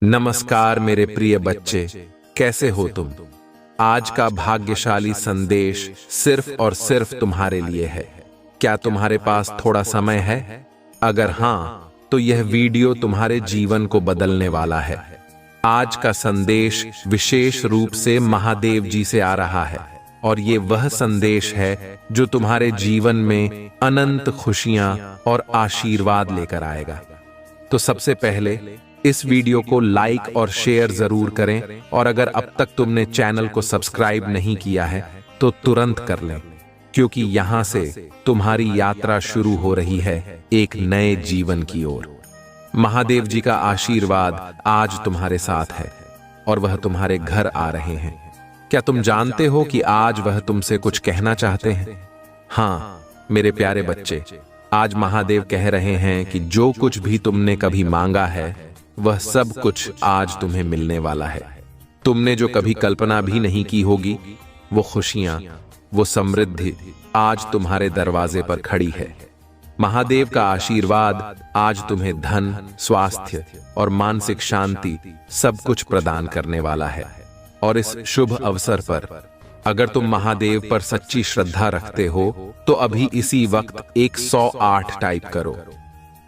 नमस्कार मेरे प्रिय बच्चे, कैसे हो तुम। आज का भाग्यशाली संदेश सिर्फ और सिर्फ तुम्हारे लिए है। क्या तुम्हारे पास थोड़ा समय है? अगर हाँ, तो यह वीडियो तुम्हारे जीवन को बदलने वाला है। आज का संदेश विशेष रूप से महादेव जी से आ रहा है और ये वह संदेश है जो तुम्हारे जीवन में अनंत खुशियां और आशीर्वाद लेकर आएगा। तो सबसे पहले इस वीडियो को लाइक और शेयर जरूर करें और अगर अब तक तुमने चैनल को सब्सक्राइब नहीं किया है तो तुरंत कर लें, क्योंकि यहां से तुम्हारी यात्रा शुरू हो रही है एक नए जीवन की ओर। महादेव जी का आशीर्वाद आज तुम्हारे साथ है और वह तुम्हारे घर आ रहे हैं। क्या तुम जानते हो कि आज वह तुमसे कुछ कहना चाहते हैं? हाँ मेरे प्यारे बच्चे, आज महादेव कह रहे हैं कि जो कुछ भी तुमने कभी मांगा है वह सब कुछ आज तुम्हें मिलने वाला है। तुमने जो कभी कल्पना भी नहीं की होगी वो खुशियां, वो समृद्धि आज तुम्हारे दरवाजे पर खड़ी है। महादेव का आशीर्वाद आज तुम्हें धन, स्वास्थ्य और मानसिक शांति सब कुछ प्रदान करने वाला है। और इस शुभ अवसर पर अगर तुम महादेव पर सच्ची श्रद्धा रखते हो तो अभी इसी वक्त 108 टाइप करो।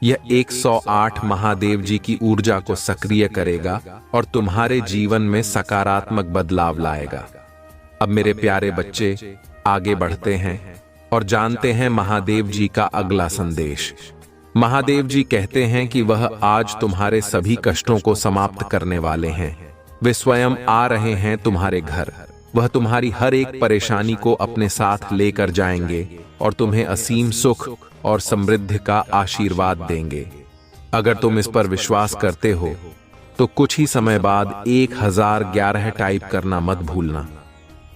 यह 108 महादेव जी की ऊर्जा को सक्रिय करेगा और तुम्हारे जीवन में सकारात्मक बदलाव लाएगा। अब मेरे प्यारे बच्चे, आगे बढ़ते हैं और जानते हैं महादेव जी का अगला संदेश। महादेव जी कहते हैं कि वह आज तुम्हारे सभी कष्टों को समाप्त करने वाले हैं। वे स्वयं आ रहे हैं तुम्हारे घर। वह तुम्हारी हर एक परेशानी को अपने साथ लेकर जाएंगे और तुम्हें असीम सुख और समृद्धि का आशीर्वाद देंगे। अगर तुम इस पर विश्वास करते हो तो कुछ ही समय बाद 1011 टाइप करना मत भूलना।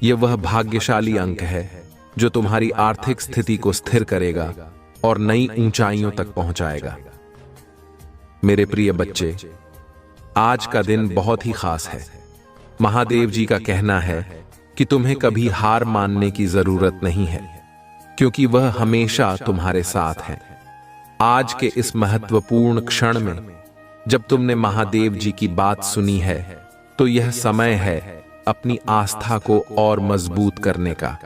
यह वह भाग्यशाली अंक है जो तुम्हारी आर्थिक स्थिति को स्थिर करेगा और नई ऊंचाइयों तक पहुंचाएगा। मेरे प्रिय बच्चे, आज का दिन बहुत ही खास है। महादेव जी का कहना है कि तुम्हें कभी हार मानने की जरूरत नहीं है, क्योंकि वह हमेशा तुम्हारे साथ है। आज के इस महत्वपूर्ण क्षण में जब तुमने महादेव जी की बात सुनी है तो यह समय है अपनी आस्था को और मजबूत करने का।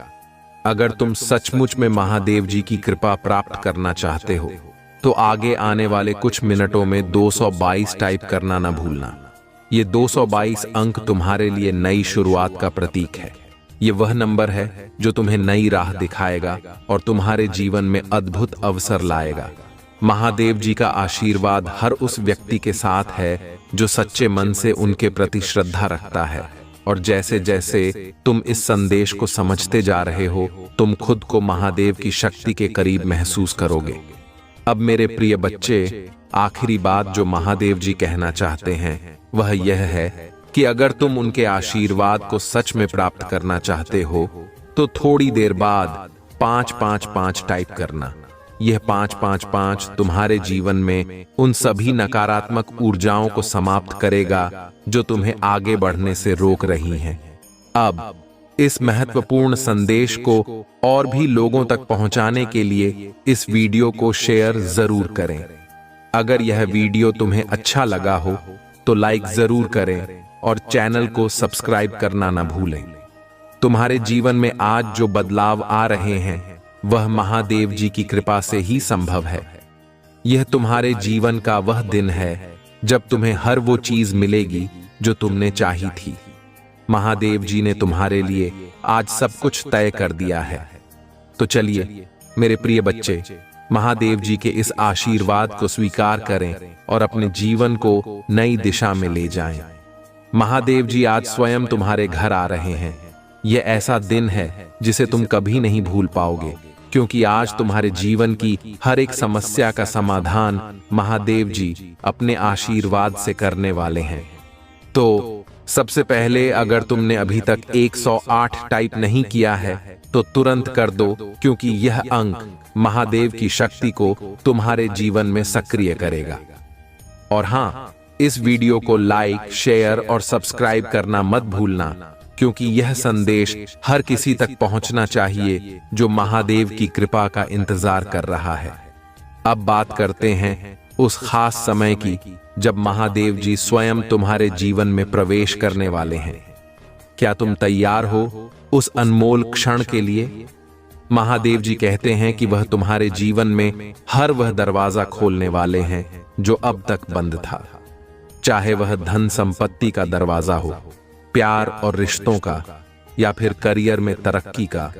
अगर तुम सचमुच में महादेव जी की कृपा प्राप्त करना चाहते हो तो आगे आने वाले कुछ मिनटों में 222 टाइप करना ना भूलना। ये 222 अंक तुम्हारे लिए नई शुरुआत का प्रतीक है। ये वह नंबर है जो तुम्हें नई राह दिखाएगा और तुम्हारे जीवन में अद्भुत अवसर लाएगा। महादेव जी का आशीर्वाद हर उस व्यक्ति के साथ है जो सच्चे मन से उनके प्रति श्रद्धा रखता है। और जैसे जैसे तुम इस संदेश को समझते जा रहे हो, तुम खुद को महादेव की शक्ति के करीब महसूस करोगे। अब मेरे प्रिय बच्चे, आखिरी बात जो महादेव जी कहना चाहते हैं वह यह है कि अगर तुम उनके आशीर्वाद को सच में प्राप्त करना चाहते हो तो थोड़ी देर बाद 555 टाइप करना। यह 555 तुम्हारे जीवन में उन सभी नकारात्मक ऊर्जाओं को समाप्त करेगा जो तुम्हें आगे बढ़ने से रोक रही हैं। अब इस महत्वपूर्ण संदेश को और भी लोगों तक पहुंचाने के लिए इस वीडियो को शेयर जरूर करें। अगर यह वीडियो तुम्हें अच्छा लगा हो तो लाइक जरूर करें और चैनल को सब्सक्राइब करना ना भूलें। तुम्हारे जीवन में आज जो बदलाव आ रहे हैं वह महादेव जी की कृपा से ही संभव है। यह तुम्हारे जीवन का वह दिन है जब तुम्हें हर वो चीज मिलेगी जो तुमने चाही थी। महादेव जी ने तुम्हारे लिए आज सब कुछ तय कर दिया है। तो चलिए मेरे प्रिय बच्चे, महादेव जी के इस आशीर्वाद को स्वीकार करें और अपने जीवन को नई दिशा में ले जाएं। महादेव जी आज स्वयं तुम्हारे घर आ रहे हैं। यह ऐसा दिन है जिसे तुम कभी नहीं भूल पाओगे, क्योंकि आज तुम्हारे जीवन की हर एक समस्या का समाधान महादेव जी अपने आशीर्वाद से करने वाले हैं। तो सबसे पहले, अगर तुमने अभी तक 108 टाइप नहीं किया है तो तुरंत कर दो, क्योंकि यह अंक महादेव की शक्ति को तुम्हारे जीवन में सक्रिय करेगा। और हाँ, इस वीडियो को लाइक, शेयर और सब्सक्राइब करना मत भूलना, क्योंकि यह संदेश हर किसी तक पहुंचना चाहिए जो महादेव की कृपा का इंतजार कर रहा है। अब बात करते हैं उस खास समय की जब महादेव जी स्वयं तुम्हारे जीवन में प्रवेश करने वाले हैं। क्या तुम तैयार हो उस अनमोल क्षण के लिए? महादेव जी कहते हैं कि वह तुम्हारे जीवन में हर वह दरवाजा खोलने वाले हैं जो अब तक बंद था। चाहे वह धन संपत्ति का दरवाजा हो, प्यार और रिश्तों का, या फिर करियर में तरक्की का,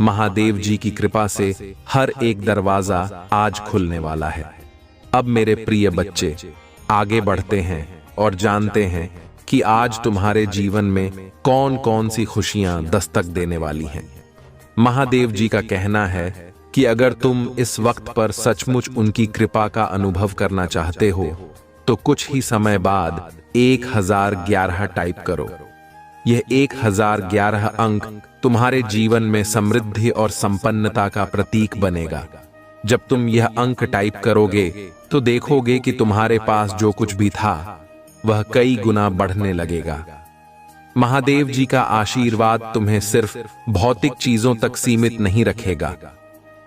महादेव जी की कृपा से हर एक दरवाजा आज खुलने वाला है। अब मेरे प्रिय बच्चे, आगे बढ़ते हैं और जानते हैं कि आज तुम्हारे जीवन में कौन कौन सी खुशियां दस्तक देने वाली हैं। महादेव जी का कहना है कि अगर तुम इस वक्त पर सचमुच उनकी कृपा का अनुभव करना चाहते हो तो कुछ ही समय बाद 1011 टाइप करो। यह 1011 अंक तुम्हारे जीवन में समृद्धि और संपन्नता का प्रतीक बनेगा। जब तुम यह अंक टाइप करोगे तो देखोगे कि तुम्हारे पास जो कुछ भी था वह कई गुना बढ़ने लगेगा। महादेव जी का आशीर्वाद तुम्हें सिर्फ भौतिक चीजों तक सीमित नहीं रखेगा,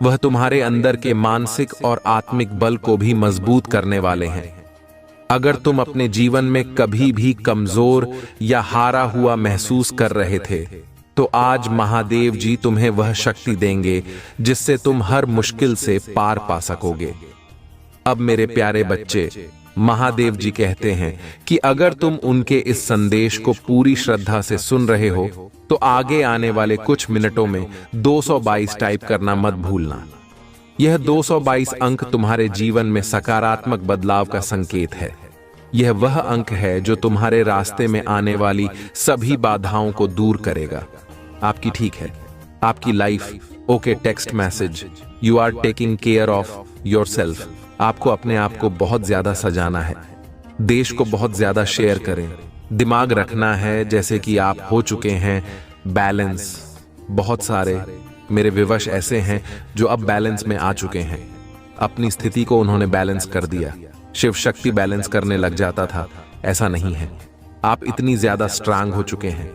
वह तुम्हारे अंदर के मानसिक और आत्मिक बल को भी मजबूत करने वाले हैं। अगर तुम अपने जीवन में कभी भी कमजोर या हारा हुआ महसूस कर रहे थे तो आज महादेव जी तुम्हें वह शक्ति देंगे जिससे तुम हर मुश्किल से पार पा सकोगे। अब मेरे प्यारे बच्चे, महादेव जी कहते हैं कि अगर तुम उनके इस संदेश को पूरी श्रद्धा से सुन रहे हो तो आगे आने वाले कुछ मिनटों में 222 टाइप करना मत भूलना। यह 222 अंक तुम्हारे जीवन में सकारात्मक बदलाव का संकेत है। यह वह अंक है जो तुम्हारे रास्ते में आने वाली सभी बाधाओं को दूर करेगा। आपकी ठीक है, आपकी life okay. Text message, you are taking care of yourself. आपको अपने आप को बहुत ज्यादा सजाना है, देश को बहुत ज्यादा शेयर करें। दिमाग रखना है जैसे कि आप हो चुके हैं बैलेंस। बहुत सारे मेरे विवश ऐसे हैं जो अब बैलेंस में आ चुके हैं। अपनी स्थिति को उन्होंने बैलेंस कर दिया। शिव शक्ति बैलेंस करने लग जाता था, ऐसा नहीं है। आप इतनी ज्यादा स्ट्रांग हो चुके हैं,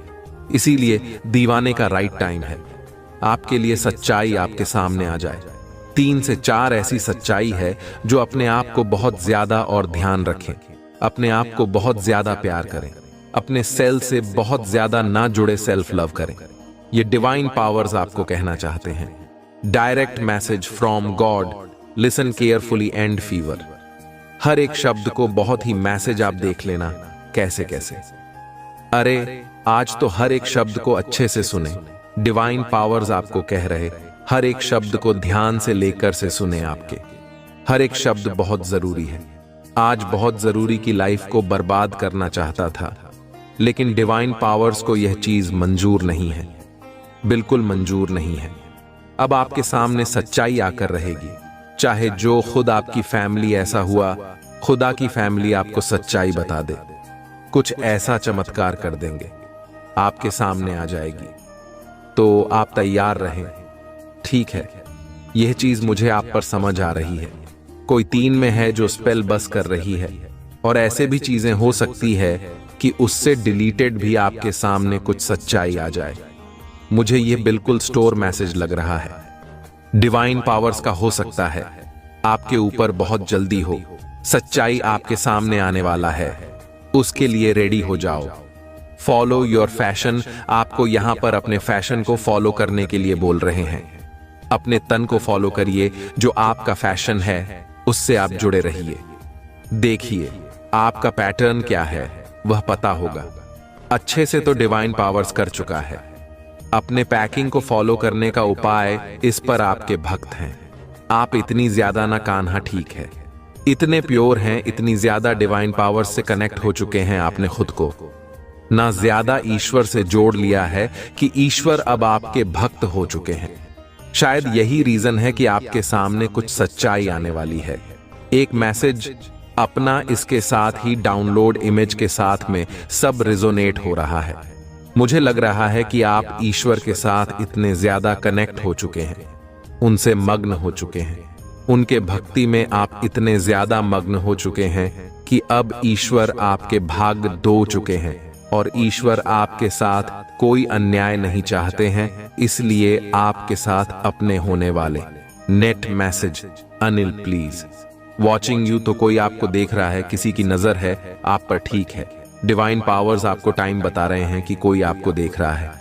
इसीलिए दीवाने का राइट टाइम है। आपके लिए सच्चाई आपके सामने आ जाए। 3 से 4 ऐसी सच्चाई है जो अपने आप को बहुत ज्यादा और ध्यान रखें, अपने आप को बहुत ज्यादा प्यार करें, अपने सेल्फ से बहुत ज्यादा ना जुड़े सेल्फ लव करें। ये डिवाइन पावर्स आपको कहना चाहते हैं। Direct message from God, listen carefully and फीवर। हर एक शब्द को बहुत ही मैसेज आप देख लेना कैसे कैसे। अरे आज तो हर एक शब्द को अच्छे से सुने। डिवाइन पावर्स आपको कह रहे, हर एक शब्द को ध्यान से लेकर से सुने। आपके हर एक शब्द बहुत जरूरी है। आज बहुत जरूरी की लाइफ को बर्बाद करना चाहता था, लेकिन डिवाइन पावर्स को यह चीज मंजूर नहीं है, बिल्कुल मंजूर नहीं है। अब आपके सामने सच्चाई आकर रहेगी। चाहे जो खुद आपकी फैमिली ऐसा हुआ, खुदा की फैमिली आपको सच्चाई बता दे, कुछ ऐसा चमत्कार कर देंगे, आपके सामने आ जाएगी। तो आप तैयार रहें। ठीक है, यह चीज मुझे आप पर समझ आ रही है। कोई 3 में है जो स्पेल बस कर रही है, और ऐसे भी चीजें हो सकती है कि उससे डिलीटेड भी आपके सामने कुछ सच्चाई आ जाए। मुझे यह बिल्कुल स्टोर मैसेज लग रहा है। डिवाइन पावर्स का हो सकता है आपके ऊपर बहुत जल्दी हो। सच्चाई आपके सामने आने वाला है, उसके लिए रेडी हो जाओ। Follow your fashion. आपको यहां पर अपने फैशन को फॉलो करने के लिए बोल रहे हैं। अपने तन को फॉलो करिए, जो आपका फैशन है उससे आप जुड़े रहिए। देखिए आपका पैटर्न क्या है वह पता होगा। अच्छे से तो डिवाइन पावर्स कर चुका है। अपने पैकिंग को फॉलो करने का उपाय, इस पर आपके भक्त हैं। आप इतनी ज्यादा ना कान्हा, ठीक है, इतने प्योर हैं, इतनी ज्यादा डिवाइन पावर्स से कनेक्ट हो चुके हैं आपने खुद को, ना ज्यादा ईश्वर से जोड़ लिया है कि ईश्वर अब आपके भक्त हो चुके हैं। शायद यही रीजन है कि आपके सामने कुछ सच्चाई आने वाली है। एक मैसेज अपना इसके साथ ही डाउनलोड इमेज के साथ में सब रिजोनेट हो रहा है। मुझे लग रहा है कि आप ईश्वर के साथ इतने ज्यादा कनेक्ट हो चुके हैं, उनसे मग्न हो चुके हैं, उनके भक्ति में आप इतने ज्यादा मग्न हो चुके हैं कि अब ईश्वर आपके भाग धो चुके हैं और ईश्वर आपके साथ कोई अन्याय नहीं चाहते हैं। इसलिए आपके साथ अपने होने वाले net message, Anil please, watching you तो कोई आपको देख रहा है, किसी की नजर है आप पर, ठीक है। डिवाइन पावर्स आपको टाइम बता रहे हैं कि कोई आपको देख रहा है।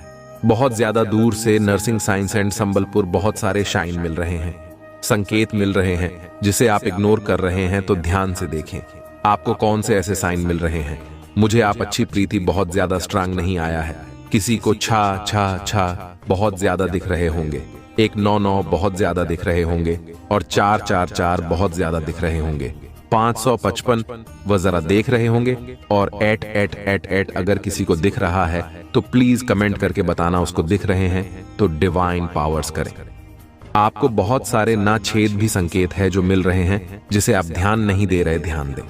बहुत ज्यादा दूर से नर्सिंग साइंस एंड संबलपुर बहुत सारे शाइन मिल रहे हैं, संकेत मिल रहे हैं जिसे आप इग्नोर कर रहे हैं, तो ध्यान से देखें आपको कौन से ऐसे साइन मिल रहे हैं। मुझे आप अच्छी प्रीति बहुत ज्यादा स्ट्रांग नहीं आया है। किसी को छा छा छा बहुत ज्यादा दिख रहे होंगे, 199 बहुत ज्यादा दिख रहे होंगे, और 444 बहुत ज्यादा दिख रहे होंगे। 555 वह जरा देख रहे होंगे, और 8 अगर किसी को दिख रहा है तो प्लीज कमेंट करके बताना उसको दिख रहे हैं, तो डिवाइन पावर्स करें। आपको बहुत सारे ना छेद भी संकेत है जो मिल रहे हैं जिसे आप ध्यान नहीं दे रहे, ध्यान दें।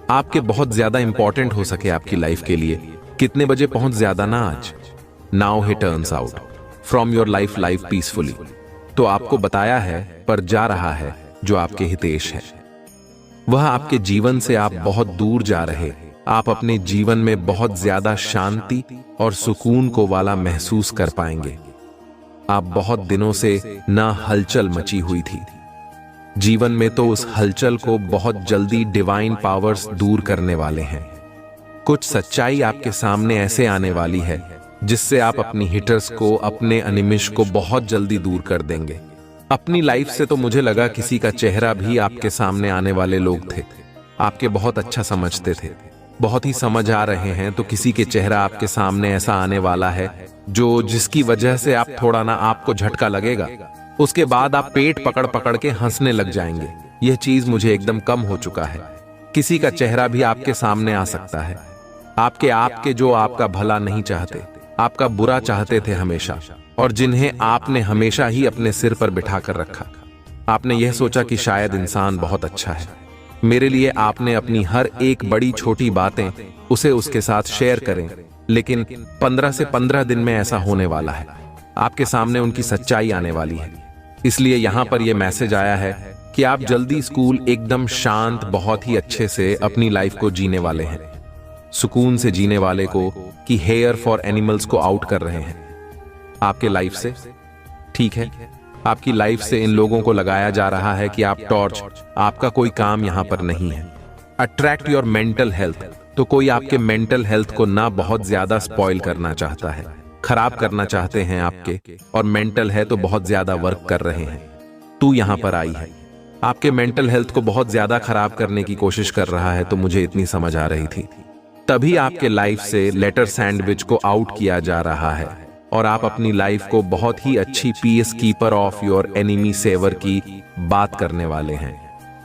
आपके बहुत ज्यादा इंपॉर्टेंट हो सके आपकी लाइफ के लिए। कितने बजे पहुंच ज्यादा ना आज। Now he turns out from your life peacefully. तो आपको बताया है पर जा रहा है जो आपके हितेश है। वह आपके जीवन से आप बहुत दूर जा रहे, आप अपने जीवन में बहुत ज्यादा शांति और सुकून को वाला महसूस कर पाएंगे। आप बहुत दिनों से ना हलचल मची हुई थी जीवन में, तो उस हलचल को बहुत जल्दी डिवाइन पावर्स दूर करने वाले हैं। कुछ सच्चाई आपके सामने ऐसे आने वाली है जिससे आप अपनी हिटर्स को, अपने अनिमिश को बहुत जल्दी दूर कर देंगे। अपनी लाइफ से तो मुझे लगा किसी का चेहरा भी आपके सामने आने वाले लोग थे, आपके बहुत अच्छा समझते थे, बहुत ही समझ आ रहे हैं, तो किसी के चेहरा आपके सामने ऐसा आने वाला है जो जिसकी वजह से आप थोड़ा ना आपको झटका लगेगा, उसके बाद आप पेट पकड़ पकड़ के हंसने लग जाएंगे। यह चीज मुझे एकदम कम हो चुका है। किसी का चेहरा भी आपके सामने आ सकता है, आपके जो आपका भला नहीं चाहते, आपका बुरा चाहते थे हमेशा, और जिन्हें आपने हमेशा ही अपने सिर पर बिठा कर रखा। आपने यह सोचा कि शायद इंसान बहुत अच्छा है, मेरे लिए आपने अपनी हर एक बड़ी छोटी बातें उसे उसके साथ शेयर करें, लेकिन 15 से 15 दिन में ऐसा होने वाला है। आपके सामने उनकी सच्चाई आने वाली है। इसलिए यहां पर यह मैसेज आया है कि आप जल्दी स्कूल एकदम शांत, बहुत ही अच्छे से अपनी लाइफ को जीने वाले हैं, सुकून से जीने वाले को, कि हेयर फॉर एनिमल्स को आउट कर रहे हैं आपके लाइफ से। ठीक है, आपकी लाइफ से इन लोगों को लगाया जा रहा है कि आप टॉर्च, आपका कोई काम यहां पर नहीं है। अट्रैक्ट योर मेंटल हेल्थ, तो कोई आपके मेंटल हेल्थ को ना बहुत ज्यादा स्पॉइल करना चाहता है, खराब करना चाहते हैं आपके, और मेंटल है तो बहुत ज्यादा वर्क कर रहे हैं। तू यहां पर आई है, आपके मेंटल हेल्थ को बहुत ज्यादा खराब करने की कोशिश कर रहा है, तो मुझे इतनी समझ आ रही थी। तभी आपके लाइफ से लेटर सैंडविच को आउट किया जा रहा है, और आप अपनी लाइफ को बहुत ही अच्छी peace keeper of your enemy saver की बात करने वाले हैं।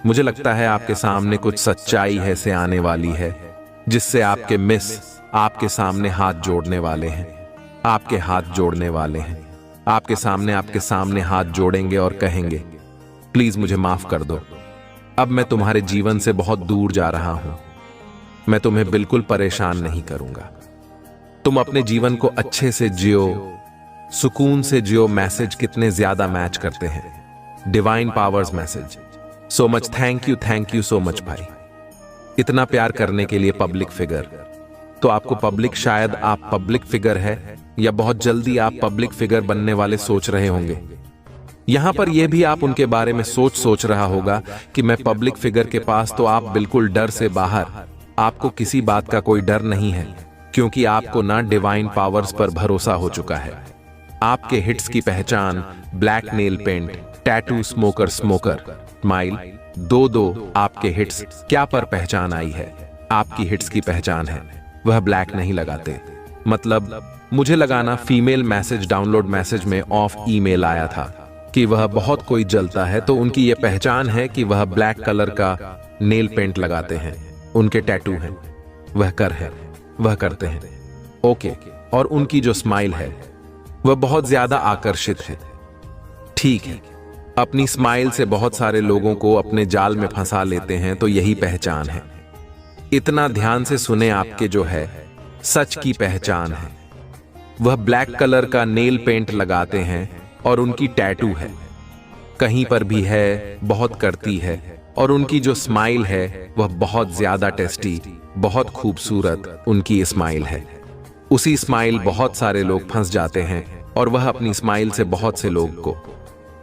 मुझे लगता है आपके सामने कुछ सच्चाई है से आने वाली है, जिससे आपके मिस आपके सामने हाथ जोड़ने वाले हैं, आपके हाथ जोड़ने वाले हैं, आपके सामने हाथ जोड़ेंगे और कहेंगे, प्लीज मुझे माफ कर दो, अब मैं तुम्हारे जीवन से बहुत दूर जा रहा हूं, मैं तुम्हें बिल्कुल परेशान नहीं करूंगा, तुम अपने जीवन को अच्छे से जियो, सुकून से जियो। मैसेज कितने ज्यादा मैच करते हैं, divine powers message. So much thank you so much भाई, इतना प्यार करने के लिए पब्लिक फिगर। तो आपको पब्लिक, शायद आप पब्लिक फिगर है या बहुत जल्दी आप पब्लिक फिगर बनने वाले सोच रहे होंगे। यहां पर यह भी आप उनके बारे में सोच रहा होगा कि मैं पब्लिक फिगर के पास, तो आप बिल्कुल डर से बाहर, आपको किसी बात का कोई डर नहीं है, क्योंकि आपको ना डिवाइन पावर्स पर भरोसा हो चुका है। आपके हिट्स की पहचान black nail paint, tattoo, smoker, smile, दो आपके हिट्स क्या पर पहचान आई है, आपकी हिट्स की पहचान है, वह ब्लैक नहीं लगाते। मतलब मुझे लगाना फीमेल मैसेज, डाउनलोड मैसेज में ऑफ ईमेल आया था कि वह बहुत कोई जलता है, तो उनकी यह पहचान है कि वह ब्लैक कलर का नेल पेंट लगाते हैं, उनके टैटू हैं, वह वह करते हैं। ओके, और उनकी जो स्माइल है वह बहुत ज्यादा आकर्षित है। ठीक है, अपनी स्माइल से बहुत सारे लोगों को अपने जाल में फंसा लेते हैं, तो यही पहचान है। इतना ध्यान से सुने, आपके जो है सच की पहचान है, वह ब्लैक कलर का नेल पेंट लगाते हैं और उनकी टैटू है, कहीं पर भी है, बहुत करती है, और उनकी जो स्माइल है वह बहुत ज्यादा टेस्टी, बहुत खूबसूरत उनकी स्माइल है। उसी स्माइल बहुत सारे लोग फंस जाते हैं, और वह अपनी स्माइल से बहुत से लोग को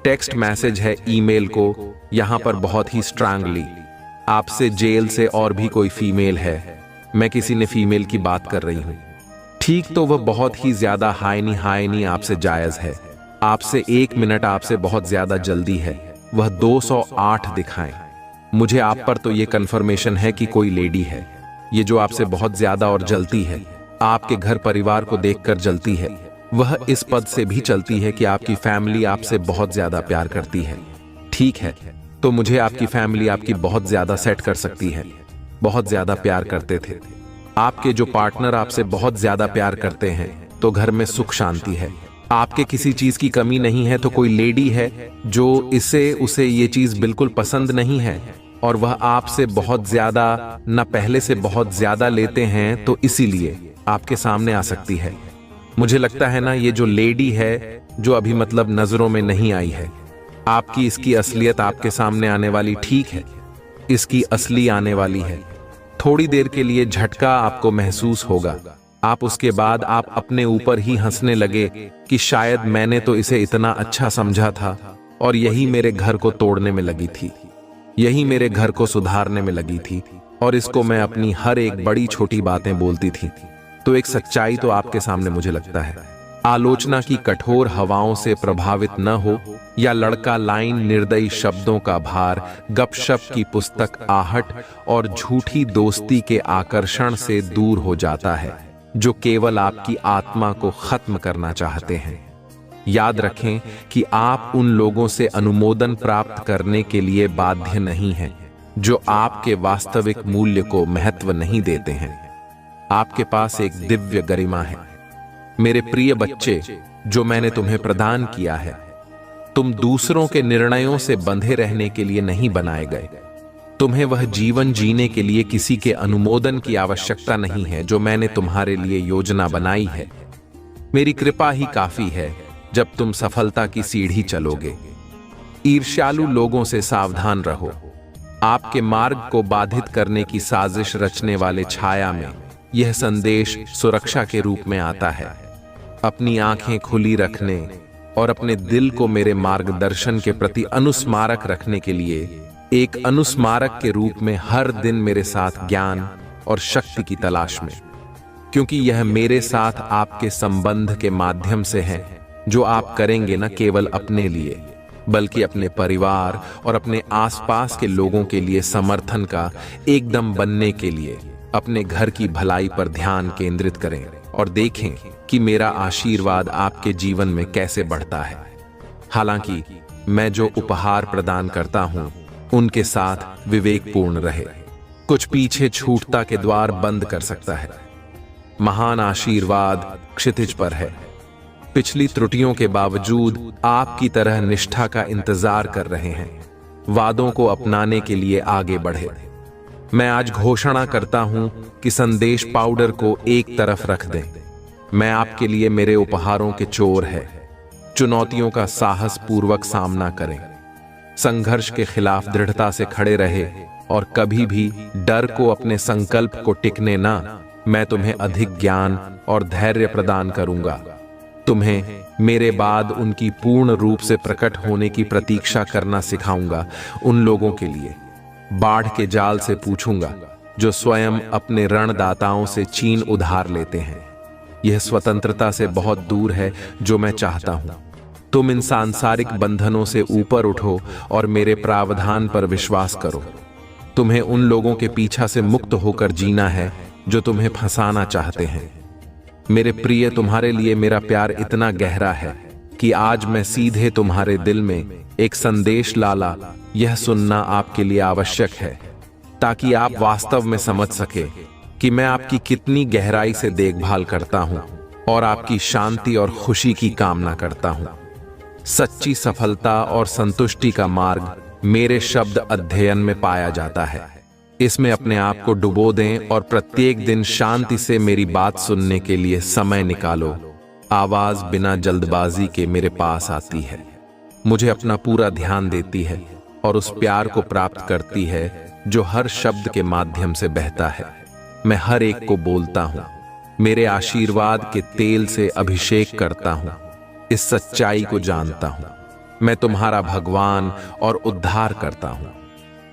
टेक्स्ट मैसेज है, ईमेल को यहां पर बहुत ही स्ट्रांगली आपसे जेल से और भी कोई फीमेल है? मैं किसी ने फीमेल की बात कर रही हूं। ठीक, तो वह बहुत ही ज्यादा हायनी आपसे जायज है। आपसे 1 मिनट आपसे बहुत ज्यादा जल्दी है। वह 208 दिखाएं। मुझे आप पर तो ये कंफर्मेशन है कि कोई लेडी है। ये जो आपसे बहुत ज्यादा और जलती है, आपके घर परिवार को देखकर जलती है, वह इस पद से भी चलती है कि आपकी फैमिली आपसे बहुत ज्यादा प्यार करती है। ठीक है, तो मुझे आपकी फैमिली आपकी बहुत ज्यादा सेट कर सकती है। बहुत ज्यादा प्यार करते थे। आपके जो पार्टनर आपसे बहुत ज्यादा प्यार करते हैं, तो घर में सुख शांति है। आपके किसी चीज की कमी नहीं है, तो कोई लेडी है जो उसे ये चीज बिल्कुल पसंद नहीं है और वह आपसे बहुत ज्यादा न पहले से बहुत ज्यादा लेते हैं, तो इसीलिए आपके सामने आ सकती है। मुझे लगता है ना, ये जो लेडी है जो अभी मतलब नजरों में नहीं आई है, आपकी इसकी असलियत आपके सामने आने वाली। ठीक है, इसकी असली आने वाली है। थोड़ी देर के लिए झटका आपको महसूस होगा। आप उसके बाद आप अपने ऊपर ही हंसने लगे कि शायद मैंने तो इसे इतना अच्छा समझा था और यही मेरे घर को तोड़ने में लगी थी, यही मेरे घर को सुधारने में लगी थी और इसको मैं अपनी हर एक बड़ी छोटी बातें बोलती थी। तो एक सच्चाई तो आपके सामने मुझे लगता है। आलोचना की कठोर हवाओं से प्रभावित न हो, या लड़का लाइन निर्दयी शब्दों का भार, गपशप की पुस्तक आहट और झूठी दोस्ती के आकर्षण से दूर हो जाता है, जो केवल आपकी आत्मा को खत्म करना चाहते हैं। याद रखें कि आप उन लोगों से अनुमोदन प्राप्त करने के लिए बाध्य नहीं हैं, जो आपके वास्तविक मूल्य को महत्व नहीं देते हैं। आपके पास एक दिव्य गरिमा है मेरे प्रिय बच्चे, जो मैंने तुम्हें प्रदान किया है। तुम दूसरों के निर्णयों से बंधे रहने के लिए नहीं बनाए गए। तुम्हें वह जीवन जीने के लिए किसी के अनुमोदन की आवश्यकता नहीं है जो मैंने तुम्हारे लिए योजना बनाई है। मेरी कृपा ही काफी है जब तुम सफलता की सीढ़ी चलोगे। ईर्ष्यालु लोगों से सावधान रहो। आपके मार्ग को बाधित करने की साजिश रचने वाले छाया में यह संदेश सुरक्षा के रूप में आता है। अपनी आंखें खुली रखने और अपने दिल को मेरे मार्गदर्शन के प्रति अनुस्मारक रखने के लिए एक अनुस्मारक के रूप में हर दिन मेरे साथ ज्ञान और शक्ति की तलाश में, क्योंकि यह मेरे साथ आपके संबंध के माध्यम से है, जो आप करेंगे न केवल अपने लिए बल्कि अपने परिवार और अपने आसपास के लोगों के लिए समर्थन का एकदम बनने के लिए अपने घर की भलाई पर ध्यान केंद्रित करें और देखें कि मेरा आशीर्वाद आपके जीवन में कैसे बढ़ता है। हालांकि मैं जो उपहार प्रदान करता हूं उनके साथ विवेकपूर्ण रहे। कुछ पीछे छूटता के द्वार बंद कर सकता है। महान आशीर्वाद क्षितिज पर है। पिछली त्रुटियों के बावजूद आपकी तरह निष्ठा का इंतजार कर रहे हैं, वादों को अपनाने के लिए आगे बढ़े। मैं आज घोषणा करता हूं कि संदेश पाउडर को एक तरफ रख दें। मैं आपके लिए मेरे उपहारों के चोर है। चुनौतियों का साहस पूर्वक सामना करें, संघर्ष के खिलाफ दृढ़ता से खड़े रहे और कभी भी डर को अपने संकल्प को टिकने ना। मैं तुम्हें अधिक ज्ञान और धैर्य प्रदान करूंगा। तुम्हें मेरे बाद उनकी पूर्ण रूप से प्रकट होने की प्रतीक्षा करना सिखाऊंगा। उन लोगों के लिए बाढ़ के जाल से पूछूंगा जो स्वयं अपने ऋणदाताओं से चीन उधार लेते हैं। यह स्वतंत्रता से बहुत दूर है जो मैं चाहता हूं। तुम इन सांसारिक बंधनों से ऊपर उठो और मेरे प्रावधान पर विश्वास करो। तुम्हें उन लोगों के पीछा से मुक्त होकर जीना है जो तुम्हें फंसाना चाहते हैं। मेरे प्रिय, तुम्हारे लिए मेरा प्यार इतना गहरा है कि आज मैं सीधे तुम्हारे दिल में एक संदेश लाला। यह सुनना आपके लिए आवश्यक है ताकि आप वास्तव में समझ सके कि मैं आपकी कितनी गहराई से देखभाल करता हूं और आपकी शांति और खुशी की कामना करता हूं। सच्ची सफलता और संतुष्टि का मार्ग मेरे शब्द अध्ययन में पाया जाता है। इसमें अपने आप को डुबो दें और प्रत्येक दिन शांति से मेरी बात सुनने के लिए समय निकालो। आवाज बिना जल्दबाजी के मेरे पास आती है, मुझे अपना पूरा ध्यान देती है और उस प्यार को प्राप्त करती है जो हर शब्द के माध्यम से बहता है। मैं हर एक को बोलता हूं, मेरे आशीर्वाद के तेल से अभिषेक करता हूं। इस सच्चाई को जानता हूं, मैं तुम्हारा भगवान और उद्धार करता हूं।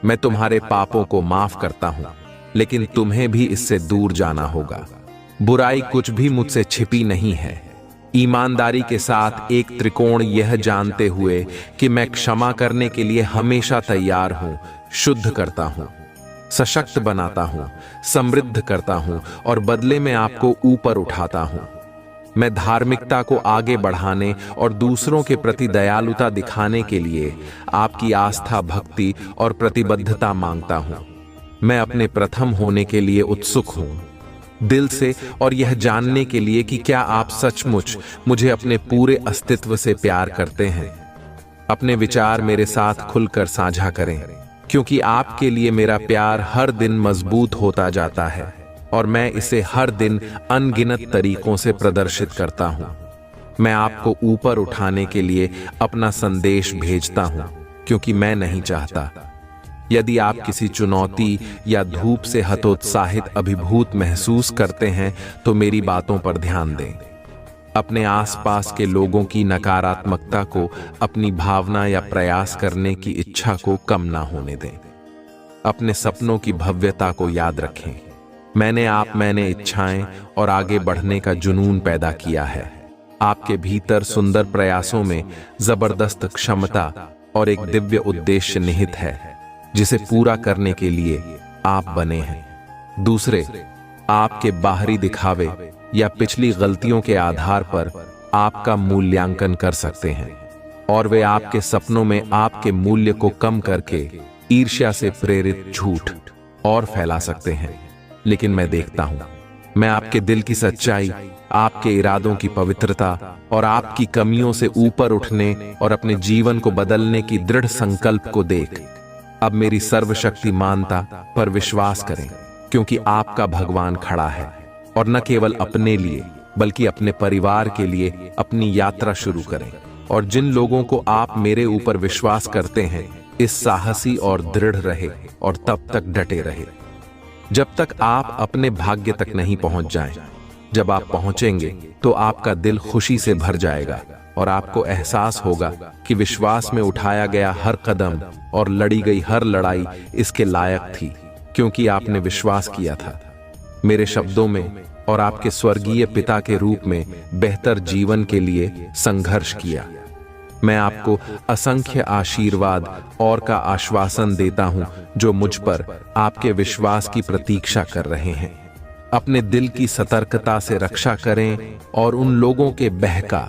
मैं तुम्हारे पापों को माफ करता हूं, लेकिन तुम्हें भी इससे दूर जाना होगा। बुराई कुछ भी मुझसे छिपी नहीं है। ईमानदारी के साथ एक त्रिकोण यह जानते हुए कि मैं क्षमा करने के लिए हमेशा तैयार हूं, शुद्ध करता हूं, सशक्त बनाता हूं, समृद्ध करता हूं और बदले में आपको ऊपर उठाता हूं। मैं धार्मिकता को आगे बढ़ाने और दूसरों के प्रति दयालुता दिखाने के लिए आपकी आस्था, भक्ति और प्रतिबद्धता मांगता हूं। मैं अपने प्रथम होने के लिए उत्सुक हूं, दिल से, और यह जानने के लिए कि क्या आप सचमुच मुझे अपने पूरे अस्तित्व से प्यार करते हैं। अपने विचार मेरे साथ खुलकर साझा करें, क्योंकि आपके लिए मेरा प्यार हर दिन मजबूत होता जाता है और मैं इसे हर दिन अनगिनत तरीकों से प्रदर्शित करता हूं। मैं आपको ऊपर उठाने के लिए अपना संदेश भेजता हूं, क्योंकि मैं नहीं चाहता। यदि आप किसी चुनौती या धूप से हतोत्साहित अभिभूत महसूस करते हैं तो मेरी बातों पर ध्यान दें। अपने आसपास के लोगों की नकारात्मकता को अपनी भावना या प्रयास करने की इच्छा को कम ना होने दें। अपने सपनों की भव्यता को याद रखें। मैंने इच्छाएं और आगे बढ़ने का जुनून पैदा किया है। आपके भीतर सुंदर प्रयासों में जबरदस्त क्षमता और एक दिव्य उद्देश्य निहित है, जिसे पूरा करने के लिए आप बने हैं। दूसरे आपके बाहरी दिखावे या पिछली गलतियों के आधार पर आपका मूल्यांकन कर सकते हैं और वे आपके सपनों में आपके मूल्य को कम करके ईर्ष्या से प्रेरित झूठ और फैला सकते हैं। लेकिन मैं देखता हूं, मैं आपके दिल की सच्चाई, आपके इरादों की पवित्रता और आपकी कमियों से ऊपर उठने और अपने जीवन को बदलने की दृढ़ संकल्प को देख अब मेरी सर्वशक्तिमानता पर विश्वास करें, क्योंकि आपका भगवान खड़ा है और न केवल अपने लिए बल्कि अपने परिवार के लिए अपनी यात्रा शुरू करें। और जिन लोगों को आप मेरे ऊपर विश्वास करते हैं, इस साहसी और दृढ़ रहे और तब तक डटे रहे जब तक आप अपने भाग्य तक नहीं पहुंच जाएं। जब आप पहुंचेंगे तो आपका दिल खुशी से भर जाएगा और आपको एहसास होगा कि विश्वास में उठाया गया हर कदम और लड़ी गई हर लड़ाई इसके लायक थी, क्योंकि आपने विश्वास किया था मेरे शब्दों में और आपके स्वर्गीय पिता के रूप में बेहतर जीवन के लिए संघर्ष किया। मैं आपको असंख्य आशीर्वाद और का आश्वासन देता हूं जो मुझ पर आपके विश्वास की प्रतीक्षा कर रहे हैं। अपने दिल की सतर्कता से रक्षा करें और उन लोगों के बहका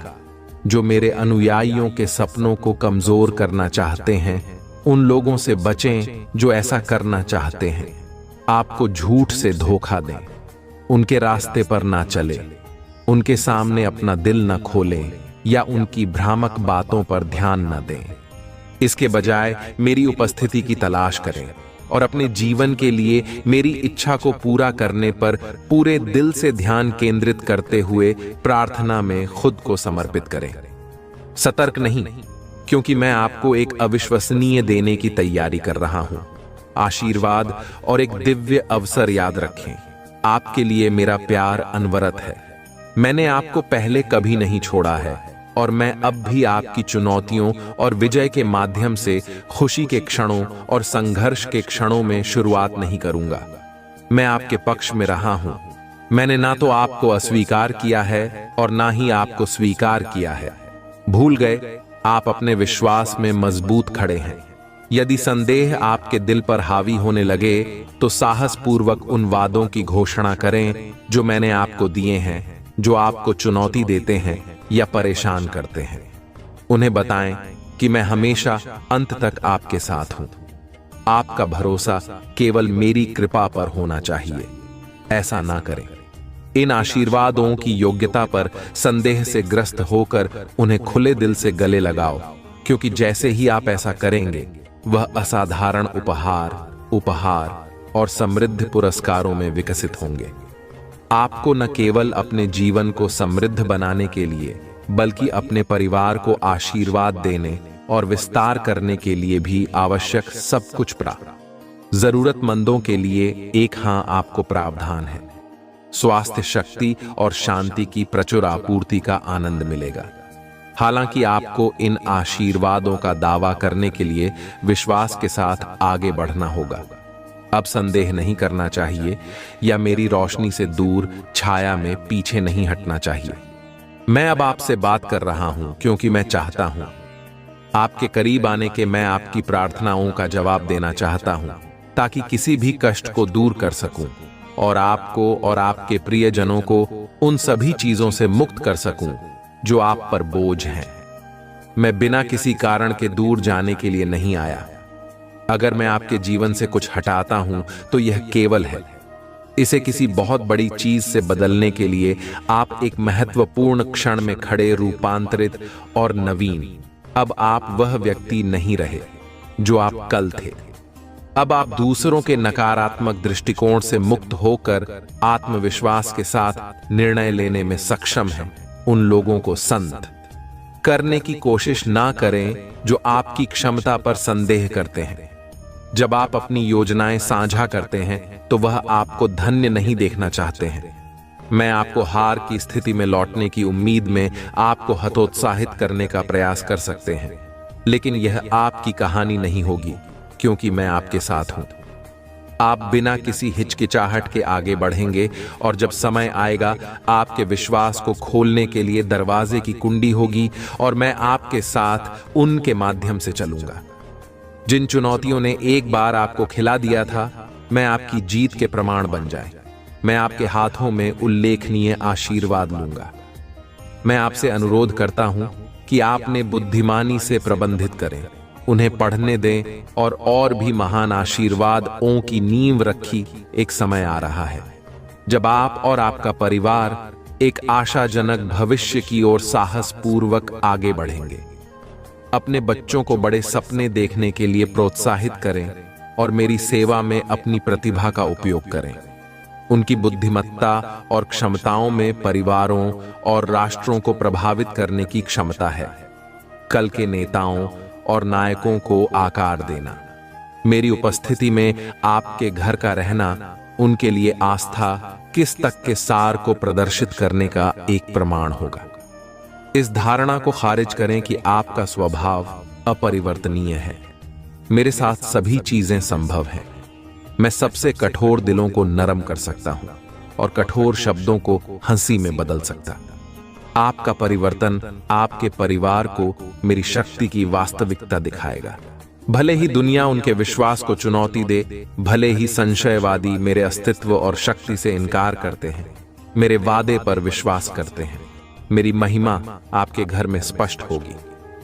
जो मेरे अनुयायियों के सपनों को कमजोर करना चाहते हैं, उन लोगों से बचें जो ऐसा करना चाहते हैं, आपको झूठ से धोखा दें। उनके रास्ते पर ना चले, उनके सामने अपना दिल न खोलें या उनकी भ्रामक बातों पर ध्यान न दें। इसके बजाय मेरी उपस्थिति की तलाश करें और अपने जीवन के लिए मेरी इच्छा को पूरा करने पर पूरे दिल से ध्यान केंद्रित करते हुए प्रार्थना में खुद को समर्पित करें। सतर्क नहीं, क्योंकि मैं आपको एक अविश्वसनीय देने की तैयारी कर रहा हूं। आशीर्वाद और एक दिव्य अवसर याद रखें। आपके लिए मेरा प्यार अनवरत है। मैंने आपको पहले कभी नहीं छोड़ा है और मैं अब भी आपकी चुनौतियों और विजय के माध्यम से खुशी के क्षणों और संघर्ष के क्षणों में शुरुआत नहीं करूंगा। मैं आपके पक्ष में रहा हूं। मैंने ना तो आपको अस्वीकार किया है और ना ही आपको स्वीकार किया है। भूल गए, आप अपने विश्वास में मजबूत खड़े हैं। यदि संदेह आपके दिल पर हावी होने लगे तो साहस पूर्वक उन वादों की घोषणा करें जो मैंने आपको दिए हैं, जो आपको चुनौती देते हैं या परेशान करते हैं। उन्हें बताएं कि मैं हमेशा अंत तक आपके साथ हूं। आपका भरोसा केवल मेरी कृपा पर होना चाहिए। ऐसा ना करें। इन आशीर्वादों की योग्यता पर संदेह से ग्रस्त होकर उन्हें खुले दिल से गले लगाओ, क्योंकि जैसे ही आप ऐसा करेंगे वह असाधारण उपहार और समृद्ध पुरस्कारों में विकसित होंगे। आपको न केवल अपने जीवन को समृद्ध बनाने के लिए बल्कि अपने परिवार को आशीर्वाद देने और विस्तार करने के लिए भी आवश्यक सब कुछ प्राप्त। जरूरतमंदों के लिए एक आपको प्रावधान है। स्वास्थ्य, शक्ति और शांति की प्रचुर आपूर्ति का आनंद मिलेगा। हालांकि आपको इन आशीर्वादों का दावा करने के लिए विश्वास के साथ आगे बढ़ना होगा। अब संदेह नहीं करना चाहिए या मेरी रोशनी से दूर छाया में पीछे नहीं हटना चाहिए। मैं अब आपसे बात कर रहा हूं क्योंकि मैं चाहता हूं आपके करीब आने के, मैं आपकी प्रार्थनाओं का जवाब देना चाहता हूं ताकि किसी भी कष्ट को दूर कर सकूं और आपको और आपके प्रियजनों को उन सभी चीजों से मुक्त कर सकूं जो आप पर बोझ हैं। मैं बिना किसी कारण के दूर जाने के लिए नहीं आया। अगर मैं आपके जीवन से कुछ हटाता हूं तो यह केवल है इसे किसी बहुत बड़ी चीज से बदलने के लिए आप एक महत्वपूर्ण क्षण में खड़े, रूपांतरित और नवीन। अब आप वह व्यक्ति नहीं रहे जो आप कल थे। अब आप दूसरों के नकारात्मक दृष्टिकोण से मुक्त होकर आत्मविश्वास के साथ निर्णय लेने में सक्षम हैं। उन लोगों को संत करने की कोशिश ना करें जो आपकी क्षमता पर संदेह करते हैं। जब आप अपनी योजनाएं साझा करते हैं तो वह आपको धन्य नहीं देखना चाहते हैं। मैं आपको हार की स्थिति में लौटने की उम्मीद में आपको हतोत्साहित करने का प्रयास कर सकते हैं, लेकिन यह आपकी कहानी नहीं होगी क्योंकि मैं आपके साथ हूं। आप बिना किसी हिचकिचाहट के आगे बढ़ेंगे और जब समय आएगा आपके विश्वास को खोलने के लिए दरवाजे की कुंडी होगी और मैं आपके साथ उनके माध्यम से चलूंगा। जिन चुनौतियों ने एक बार आपको खिला दिया था, मैं आपकी जीत के प्रमाण बन जाए। मैं आपके हाथों में उल्लेखनीय आशीर्वाद लूंगा। मैं आपसे अनुरोध करता हूं कि आपने बुद्धिमानी से प्रबंधित करें, उन्हें पढ़ने दें और भी महान आशीर्वादों की नींव रखी। एक समय आ रहा है जब आप और आपका परिवार एक आशाजनक भविष्य की ओर साहसपूर्वक आगे बढ़ेंगे। अपने बच्चों को बड़े सपने देखने के लिए प्रोत्साहित करें और मेरी सेवा में अपनी प्रतिभा का उपयोग करें। उनकी बुद्धिमत्ता और क्षमताओं में परिवारों और राष्ट्रों को प्रभावित करने की क्षमता है। कल के नेताओं और नायकों को आकार देना, मेरी उपस्थिति में आपके घर का रहना उनके लिए आस्था किस तक के सार को प्रदर्शित करने का एक प्रमाण होगा। इस धारणा को खारिज करें कि आपका स्वभाव अपरिवर्तनीय है। मेरे साथ सभी चीजें संभव हैं। मैं सबसे कठोर दिलों को नरम कर सकता हूं और कठोर शब्दों को हंसी में बदल सकता। आपका परिवर्तन आपके परिवार को मेरी शक्ति की वास्तविकता दिखाएगा। भले ही दुनिया उनके विश्वास को चुनौती दे, भले ही संशयवादी मेरे अस्तित्व और शक्ति से इनकार करते हैं, मेरे वादे पर विश्वास करते हैं। मेरी महिमा आपके घर में स्पष्ट होगी।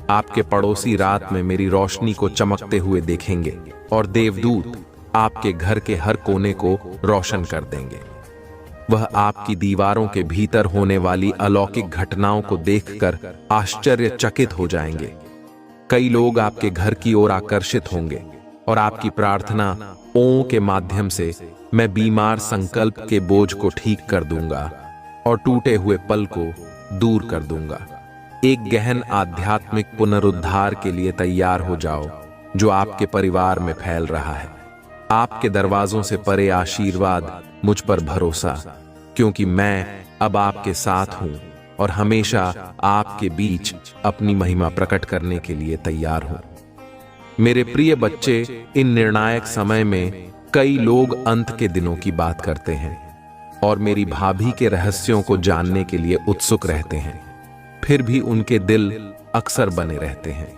आपके पड़ोसी रात में मेरी रोशनी को चमकते हुए देखेंगे और देवदूत आपके घर के हर कोने को रोशन कर देंगे। वह आपकी दीवारों के भीतर होने वाली अलौकिक घटनाओं को देखकर आश्चर्यचकित हो जाएंगे। कई लोग आपके घर की ओर आकर्षित होंगे और आपकी प्रार्थनाओं के माध्यम से मैं बीमार संकल्प के बोझ को ठीक कर दूंगा और टूटे हुए पल को दूर कर दूंगा। एक गहन आध्यात्मिक पुनरुद्धार के लिए तैयार हो जाओ जो आपके परिवार में फैल रहा है। आपके दरवाजों से परे आशीर्वाद, मुझ पर भरोसा, क्योंकि मैं अब आपके साथ हूं और हमेशा आपके बीच अपनी महिमा प्रकट करने के लिए तैयार हूं। मेरे प्रिय बच्चे, इन निर्णायक समय में कई लोग अंत के दिनों की बात करते हैं और मेरी भाभी के रहस्यों को जानने के लिए उत्सुक रहते हैं। फिर भी उनके दिल अक्सर बने रहते हैं।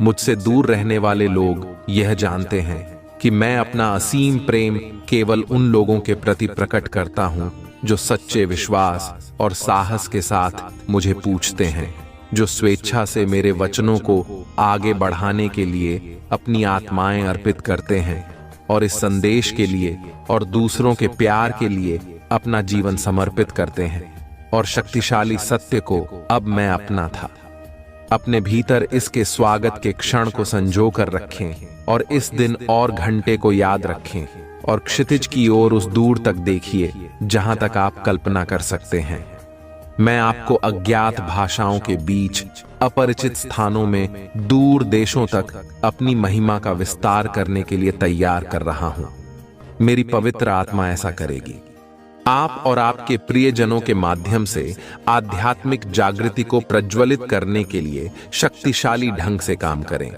मुझसे दूर रहने वाले लोग यह जानते हैं कि मैं अपना असीम प्रेम केवल उन लोगों के प्रति प्रकट करता हूं जो सच्चे विश्वास और साहस के साथ मुझे पूछते हैं, जो स्वेच्छा से मेरे वचनों को आगे बढ़ाने के लिए अपनी आत्माएं अर्पित करते हैं और इस संदेश के लिए और दूसरों के प्यार के लिए अपना जीवन समर्पित करते हैं। और शक्तिशाली सत्य को अब मैं अपना था। अपने भीतर इसके स्वागत के क्षण को संजो कर रखें और इस दिन और घंटे को याद रखें और क्षितिज की ओर उस दूर तक देखिए जहां तक आप कल्पना कर सकते हैं। मैं आपको अज्ञात भाषाओं के बीच, अपरिचित स्थानों में, दूर देशों तक अपनी महिमा का विस्तार करने के लिए तैयार कर रहा हूं। मेरी पवित्र आत्मा ऐसा करेगी। आप और आपके प्रियजनों के माध्यम से आध्यात्मिक जागृति को प्रज्वलित करने के लिए शक्तिशाली ढंग से काम करें।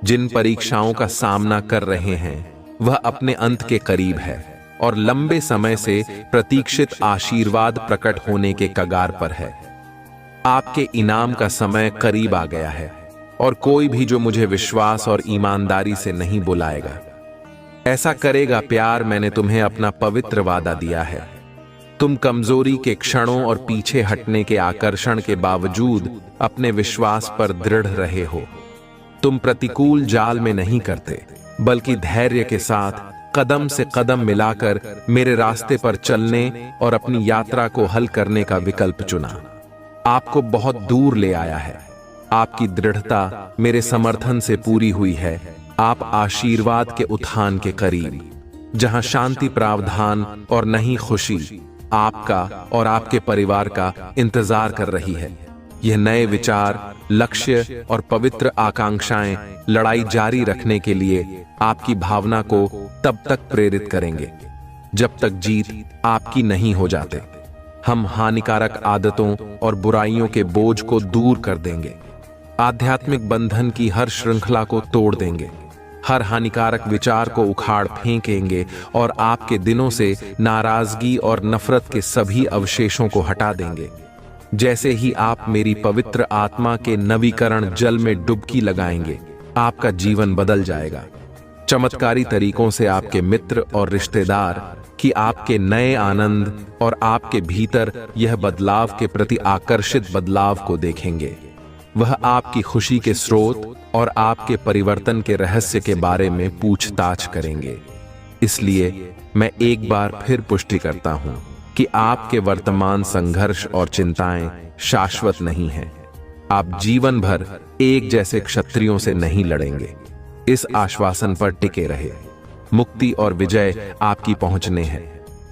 जिन परीक्षाओं का सामना कर रहे हैं वह अपने अंत के करीब है और लंबे समय से प्रतीक्षित आशीर्वाद प्रकट होने के कगार पर है। आपके इनाम का समय करीब आ गया है और कोई भी जो मुझे विश्वास और ईमानदारी से नहीं बुलाएगा, ऐसा करेगा प्यार, मैंने तुम्हें अपना पवित्र वादा दिया है। तुम कमजोरी के क्षणों और पीछे हटने के आकर्षण के बावजूद अपने विश्वास पर दृढ़ रहे हो। तुम प्रतिकूल जाल में नहीं करते, बल्कि धैर्य के साथ कदम से कदम मिलाकर मेरे रास्ते पर चलने और अपनी यात्रा को हल करने का विकल्प चुना। आपको बहुत दूर ले आया है। आपकी दृढ़ता मेरे समर्थन से पूरी हुई है। आप आशीर्वाद के उत्थान के करीब, जहां शांति प्रावधान और नहीं खुशी आपका और आपके परिवार का इंतजार कर रही है। यह नए विचार, लक्ष्य और पवित्र आकांक्षाएं लड़ाई जारी रखने के लिए आपकी भावना को तब तक प्रेरित करेंगे जब तक जीत आपकी नहीं हो जाते। हम हानिकारक आदतों और बुराइयों के बोझ को दूर कर देंगे, आध्यात्मिक बंधन की हर श्रृंखला को तोड़ देंगे, हर हानिकारक विचार को उखाड़ फेंकेंगे और आपके दिनों से नाराजगी और नफरत के सभी अवशेषों को हटा देंगे। जैसे ही आप मेरी पवित्र आत्मा के नवीकरण जल में डुबकी लगाएंगे, आपका जीवन बदल जाएगा। चमत्कारी तरीकों से आपके मित्र और रिश्तेदार कि आपके नए आनंद और आपके भीतर यह बदलाव के प्रति आकर्षित बदलाव को देखेंगे। वह आपकी खुशी के स्रोत और आपके परिवर्तन के रहस्य के बारे में पूछताछ करेंगे। इसलिए मैं एक बार फिर पुष्टि करता हूं कि आपके वर्तमान संघर्ष और चिंताएं शाश्वत नहीं हैं। आप जीवन भर एक जैसे क्षत्रियों से नहीं लड़ेंगे। इस आश्वासन पर टिके रहे। मुक्ति और विजय आपकी पहुंचने हैं,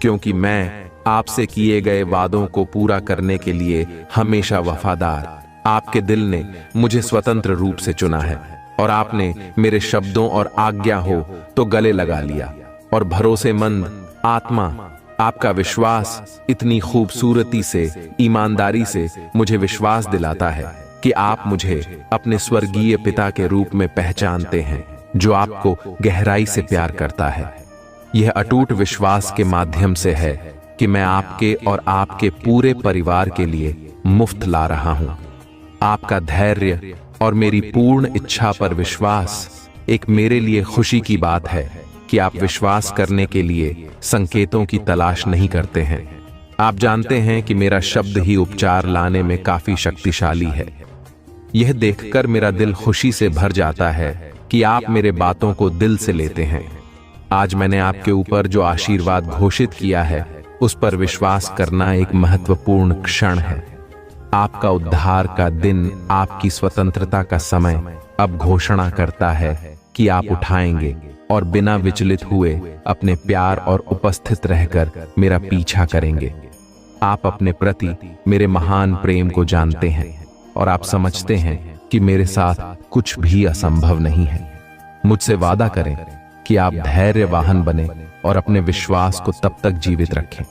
क्योंकि मैं आपसे किए गए वादों को पूरा करने के लिए हमेशा वफादार। आपके दिल ने मुझे स्वतंत्र रूप से चुना है और आपने मेरे शब्दों और आज्ञा हो तो गले लगा लिया। और भरोसेमंद आत्मा, आपका विश्वास इतनी खूबसूरती से, ईमानदारी से मुझे विश्वास दिलाता है कि आप मुझे अपने स्वर्गीय पिता के रूप में पहचानते हैं, जो आपको गहराई से प्यार करता है। यह अटूट विश्वास के माध्यम से है कि मैं आपके और आपके पूरे परिवार के लिए मुफ्त ला रहा हूं। आपका धैर्य और मेरी पूर्ण इच्छा पर विश्वास एक मेरे लिए खुशी की बात है कि आप विश्वास करने के लिए संकेतों की तलाश नहीं करते हैं। आप जानते हैं कि मेरा शब्द ही उपचार लाने में काफी शक्तिशाली है। यह देखकर मेरा दिल खुशी से भर जाता है कि आप मेरे बातों को दिल से लेते हैं। आज मैंने आपके ऊपर जो आशीर्वाद घोषित किया है, उस पर विश्वास करना एक महत्वपूर्ण क्षण है। आपका उद्धार का दिन, आपकी स्वतंत्रता का समय अब घोषणा करता है कि आप उठाएंगे और बिना विचलित हुए अपने प्यार और उपस्थित रहकर मेरा पीछा करेंगे। आप अपने प्रति मेरे महान प्रेम को जानते हैं और आप समझते हैं कि मेरे साथ कुछ भी असंभव नहीं है। मुझसे वादा करें कि आप धैर्यवान बने और अपने विश्वास को तब तक जीवित रखें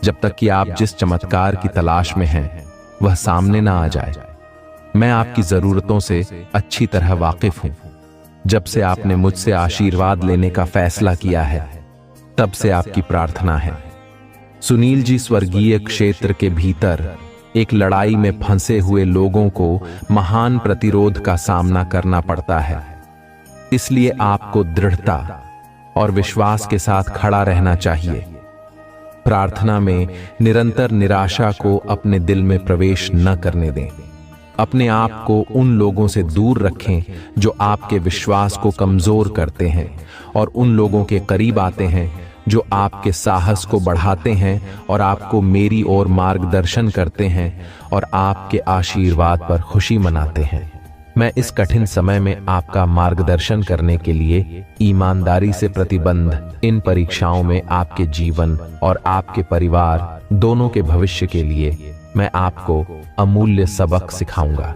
जब तक कि आप जिस चमत्कार की तलाश में हैं वह सामने ना आ जाए। मैं आपकी जरूरतों से अच्छी तरह वाकिफ हूं। जब से आपने मुझसे आशीर्वाद लेने का फैसला किया है, तब से आपकी प्रार्थना है। सुनील जी, स्वर्गीय क्षेत्र के भीतर एक लड़ाई में फंसे हुए लोगों को महान प्रतिरोध का सामना करना पड़ता है। इसलिए आपको दृढ़ता और विश्वास के साथ खड़ा रहना चाहिए। प्रार्थना में निरंतर निराशा को अपने दिल में प्रवेश न करने दें। अपने आप को उन लोगों से दूर रखें जो आपके विश्वास को कमजोर करते हैं और उन लोगों के करीब आते हैं जो आपके साहस को बढ़ाते हैं और आपको मेरी ओर मार्गदर्शन करते हैं और आपके आशीर्वाद पर खुशी मनाते हैं। मैं इस कठिन समय में आपका मार्गदर्शन करने के लिए ईमानदारी से प्रतिबद्ध इन परीक्षाओं में आपके जीवन और आपके परिवार दोनों के भविष्य के लिए मैं आपको अमूल्य सबक सिखाऊंगा।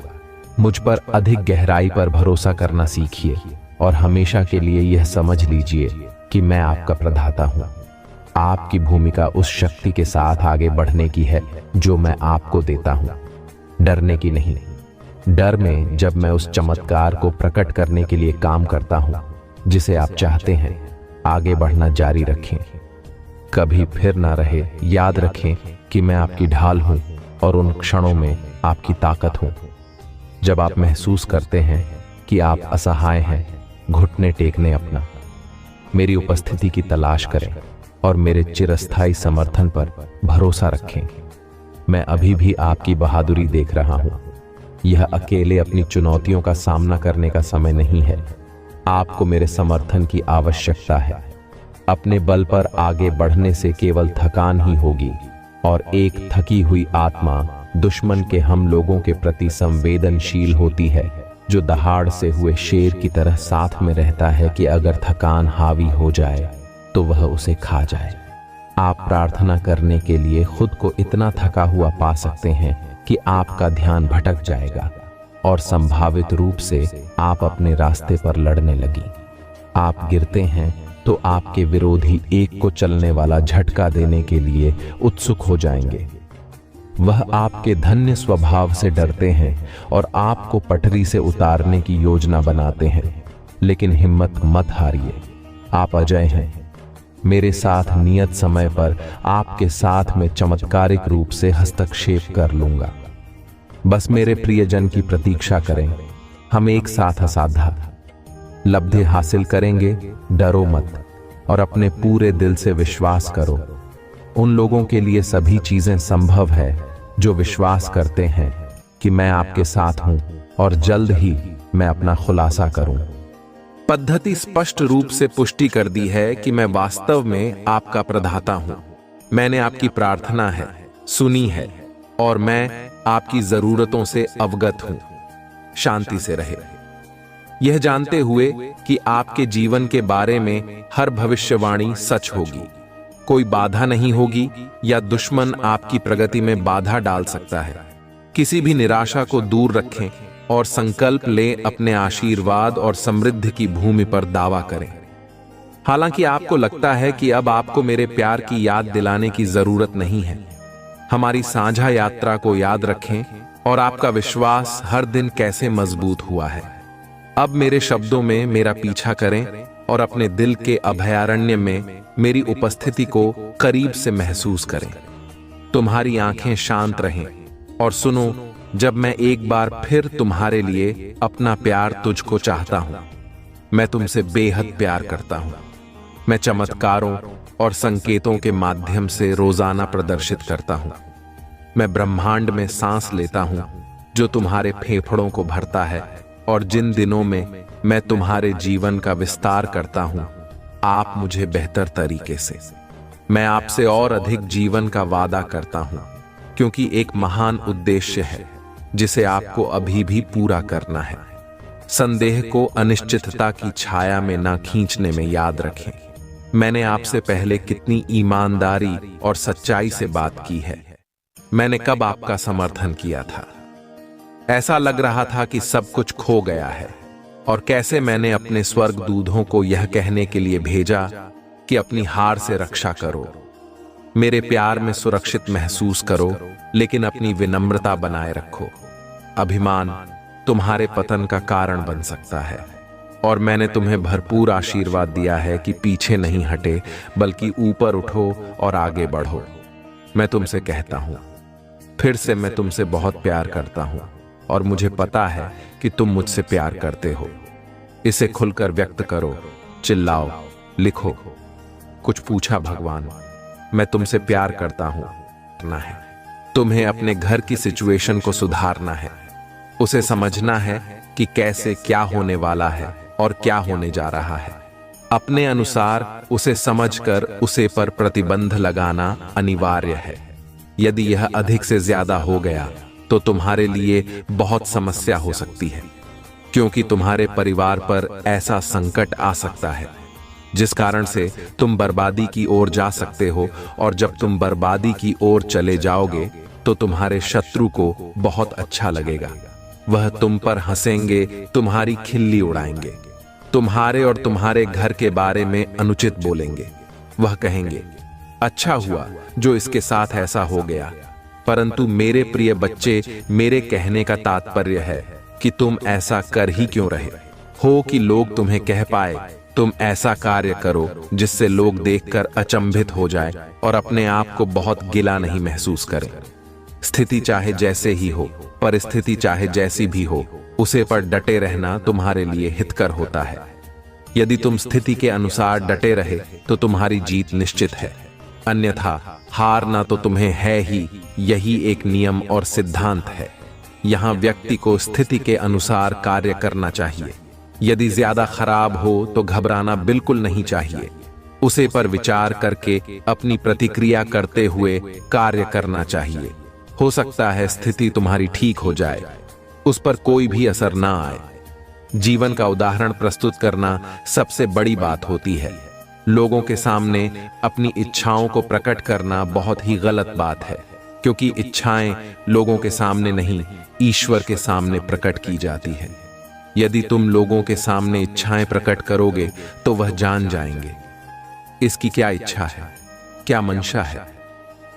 मुझ पर अधिक गहराई पर भरोसा करना सीखिए और हमेशा के लिए यह समझ लीजिए कि मैं आपका प्रदाता हूं। आपकी भूमिका उस शक्ति के साथ आगे बढ़ने की है जो मैं आपको देता हूं, डरने की नहीं। डर में जब मैं उस चमत्कार को प्रकट करने के लिए काम करता हूं जिसे आप चाहते हैं, आगे बढ़ना जारी रखें। कभी फिर ना रहे, याद रखें कि मैं आपकी ढाल हूं और उन क्षणों में आपकी ताकत हूं। जब आप महसूस करते हैं कि आप असहाय हैं, घुटने टेकने अपना मेरी उपस्थिति की तलाश करें और मेरे चिरस्थायी समर्थन पर भरोसा रखें। मैं अभी भी आपकी बहादुरी देख रहा हूं। यह अकेले अपनी चुनौतियों का सामना करने का समय नहीं है। आपको मेरे समर्थन की आवश्यकता है। अपने बल पर आगे बढ़ने से केवल थकान ही होगी और एक थकी हुई आत्मा दुश्मन के हम लोगों के प्रति संवेदनशील होती है, जो दहाड़ से हुए शेर की तरह साथ में रहता है कि अगर थकान हावी हो जाए तो वह उसे खा जाए। आप प्रार्थना करने के लिए खुद को इतना थका हुआ पा सकते हैं कि आपका ध्यान भटक जाएगा और संभावित रूप से आप अपने रास्ते पर लड़ने लगी। आप गिरते हैं तो आपके विरोधी एक को चलने वाला झटका देने के लिए उत्सुक हो जाएंगे। वह आपके धन्य स्वभाव से डरते हैं और आपको पटरी से उतारने की योजना बनाते हैं, लेकिन हिम्मत मत हारिए। आप अजय हैं। मेरे साथ नियत समय पर आपके साथ में चमत्कारिक रूप से हस्तक्षेप कर लूंगा। बस मेरे प्रियजन की प्रतीक्षा करें। हम एक साथ असाध्य लब्धि हासिल करेंगे। डरो मत और अपने पूरे दिल से विश्वास करो। उन लोगों के लिए सभी चीजें संभव है जो विश्वास करते हैं कि मैं आपके साथ हूं और जल्द ही मैं अपना खुलासा करूं। पद्धति स्पष्ट रूप से पुष्टि कर दी है कि मैं वास्तव में आपका प्रदाता हूं। मैंने आपकी प्रार्थना है सुनी है और मैं आपकी जरूरतों से अवगत हूं। शांति से रहे, यह जानते हुए कि आपके जीवन के बारे में हर भविष्यवाणी सच होगी। कोई बाधा नहीं होगी या दुश्मन आपकी प्रगति में बाधा डाल सकता है। किसी भी निराशा को दूर रखें और संकल्प लें अपने आशीर्वाद और समृद्धि की भूमि पर दावा करें। हालांकि आपको लगता है कि अब आपको मेरे प्यार की याद दिलाने की जरूरत नहीं है, हमारी साझा यात्रा को याद रखें और आपका विश्वास हर दिन कैसे मजबूत हुआ है। अब मेरे शब्दों में मेरा पीछा करें और अपने दिल के अभयारण्य में मेरी उपस्थिति को करीब से महसूस करें। तुम्हारी आंखें शांत रहें और सुनो जब मैं एक बार फिर तुम्हारे लिए अपना प्यार तुझको चाहता हूं। मैं तुमसे बेहद प्यार करता हूं। मैं चमत्कारों और संकेतों के माध्यम से रोजाना प्रदर्शित करता हूं। मैं ब्रह्मांड में सांस लेता हूं जो तुम्हारे फेफड़ों को भरता है, और जिन दिनों में मैं तुम्हारे जीवन का विस्तार करता हूं, आप मुझे बेहतर तरीके से, मैं आपसे और अधिक जीवन का वादा करता हूं, क्योंकि एक महान उद्देश्य है जिसे आपको अभी भी पूरा करना है। संदेह को अनिश्चितता की छाया में ना खींचने में याद रखें। मैंने आपसे पहले कितनी ईमानदारी और सच्चाई से बात की है। मैंने कब आपका समर्थन किया था? ऐसा लग रहा था कि सब कुछ खो गया है, और कैसे मैंने अपने स्वर्गदूतों को यह कहने के लिए भेजा कि अपनी हार से रक्षा करो, मेरे प्यार में सुरक्षित महसूस करो, लेकिन अपनी विनम्रता बनाए रखो। अभिमान तुम्हारे पतन का कारण बन सकता है, और मैंने तुम्हें भरपूर आशीर्वाद दिया है कि पीछे नहीं हटे बल्कि ऊपर उठो और आगे बढ़ो। मैं तुमसे कहता हूं, फिर से मैं तुमसे बहुत प्यार करता हूं, और मुझे पता है कि तुम मुझसे प्यार करते हो। इसे खुलकर व्यक्त करो, चिल्लाओ, लिखो। कुछ पूछा भगवान, मैं तुमसे प्यार करता हूं। करना है तुम्हें अपने घर की सिचुएशन को सुधारना है, उसे समझना है कि कैसे क्या होने वाला है और क्या होने जा रहा है। अपने अनुसार उसे समझकर उसे पर प्रतिबंध लगाना अनिवार्य है। यदि यह अधिक से ज्यादा हो गया तो तुम्हारे लिए बहुत समस्या हो सकती है, क्योंकि तुम्हारे परिवार पर ऐसा संकट आ सकता है जिस कारण से तुम बर्बादी की ओर जा सकते हो, और जब तुम बर्बादी की ओर चले जाओगे तो तुम्हारे शत्रु को बहुत अच्छा लगेगा। वह तुम पर हंसेंगे, तुम्हारी खिल्ली उड़ाएंगे, तुम्हारे और तुम्हारे घर के बारे में अनुचित बोलेंगे। वह कहेंगे, अच्छा हुआ जो इसके साथ ऐसा हो गया। परंतु मेरे प्रिय बच्चे, मेरे कहने का तात्पर्य है कि तुम ऐसा कर ही क्यों रहे हो कि लोग तुम्हें कह पाए तुम ऐसा कार्य करो जिससे लोग देखकर अचंभित हो जाए और अपने आप को बहुत गिला नहीं महसूस करें। स्थिति चाहे जैसे ही हो, परिस्थिति चाहे जैसी भी हो, उसे पर डटे रहना तुम्हारे लिए हितकर होता है। यदि तुम स्थिति के अनुसार डटे रहे तो तुम्हारी जीत निश्चित है, अन्यथा हारना तो तुम्हें है ही। यही एक नियम और सिद्धांत है। यहाँ व्यक्ति को स्थिति के अनुसार कार्य करना चाहिए। यदि ज्यादा खराब हो तो घबराना बिल्कुल नहीं चाहिए। उसे पर विचार करके अपनी प्रतिक्रिया करते हुए कार्य करना चाहिए। हो सकता है स्थिति तुम्हारी ठीक हो जाए, उस पर कोई भी असर ना आए। जीवन का उदाहरण प्रस्तुत करना सबसे बड़ी बात होती है। लोगों के सामने अपनी इच्छाओं को प्रकट करना बहुत ही गलत बात है, क्योंकि इच्छाएं लोगों के सामने नहीं, ईश्वर के सामने प्रकट की जाती है। यदि तुम लोगों के सामने इच्छाएं प्रकट करोगे तो वह जान जाएंगे इसकी क्या इच्छा है, क्या मंशा है।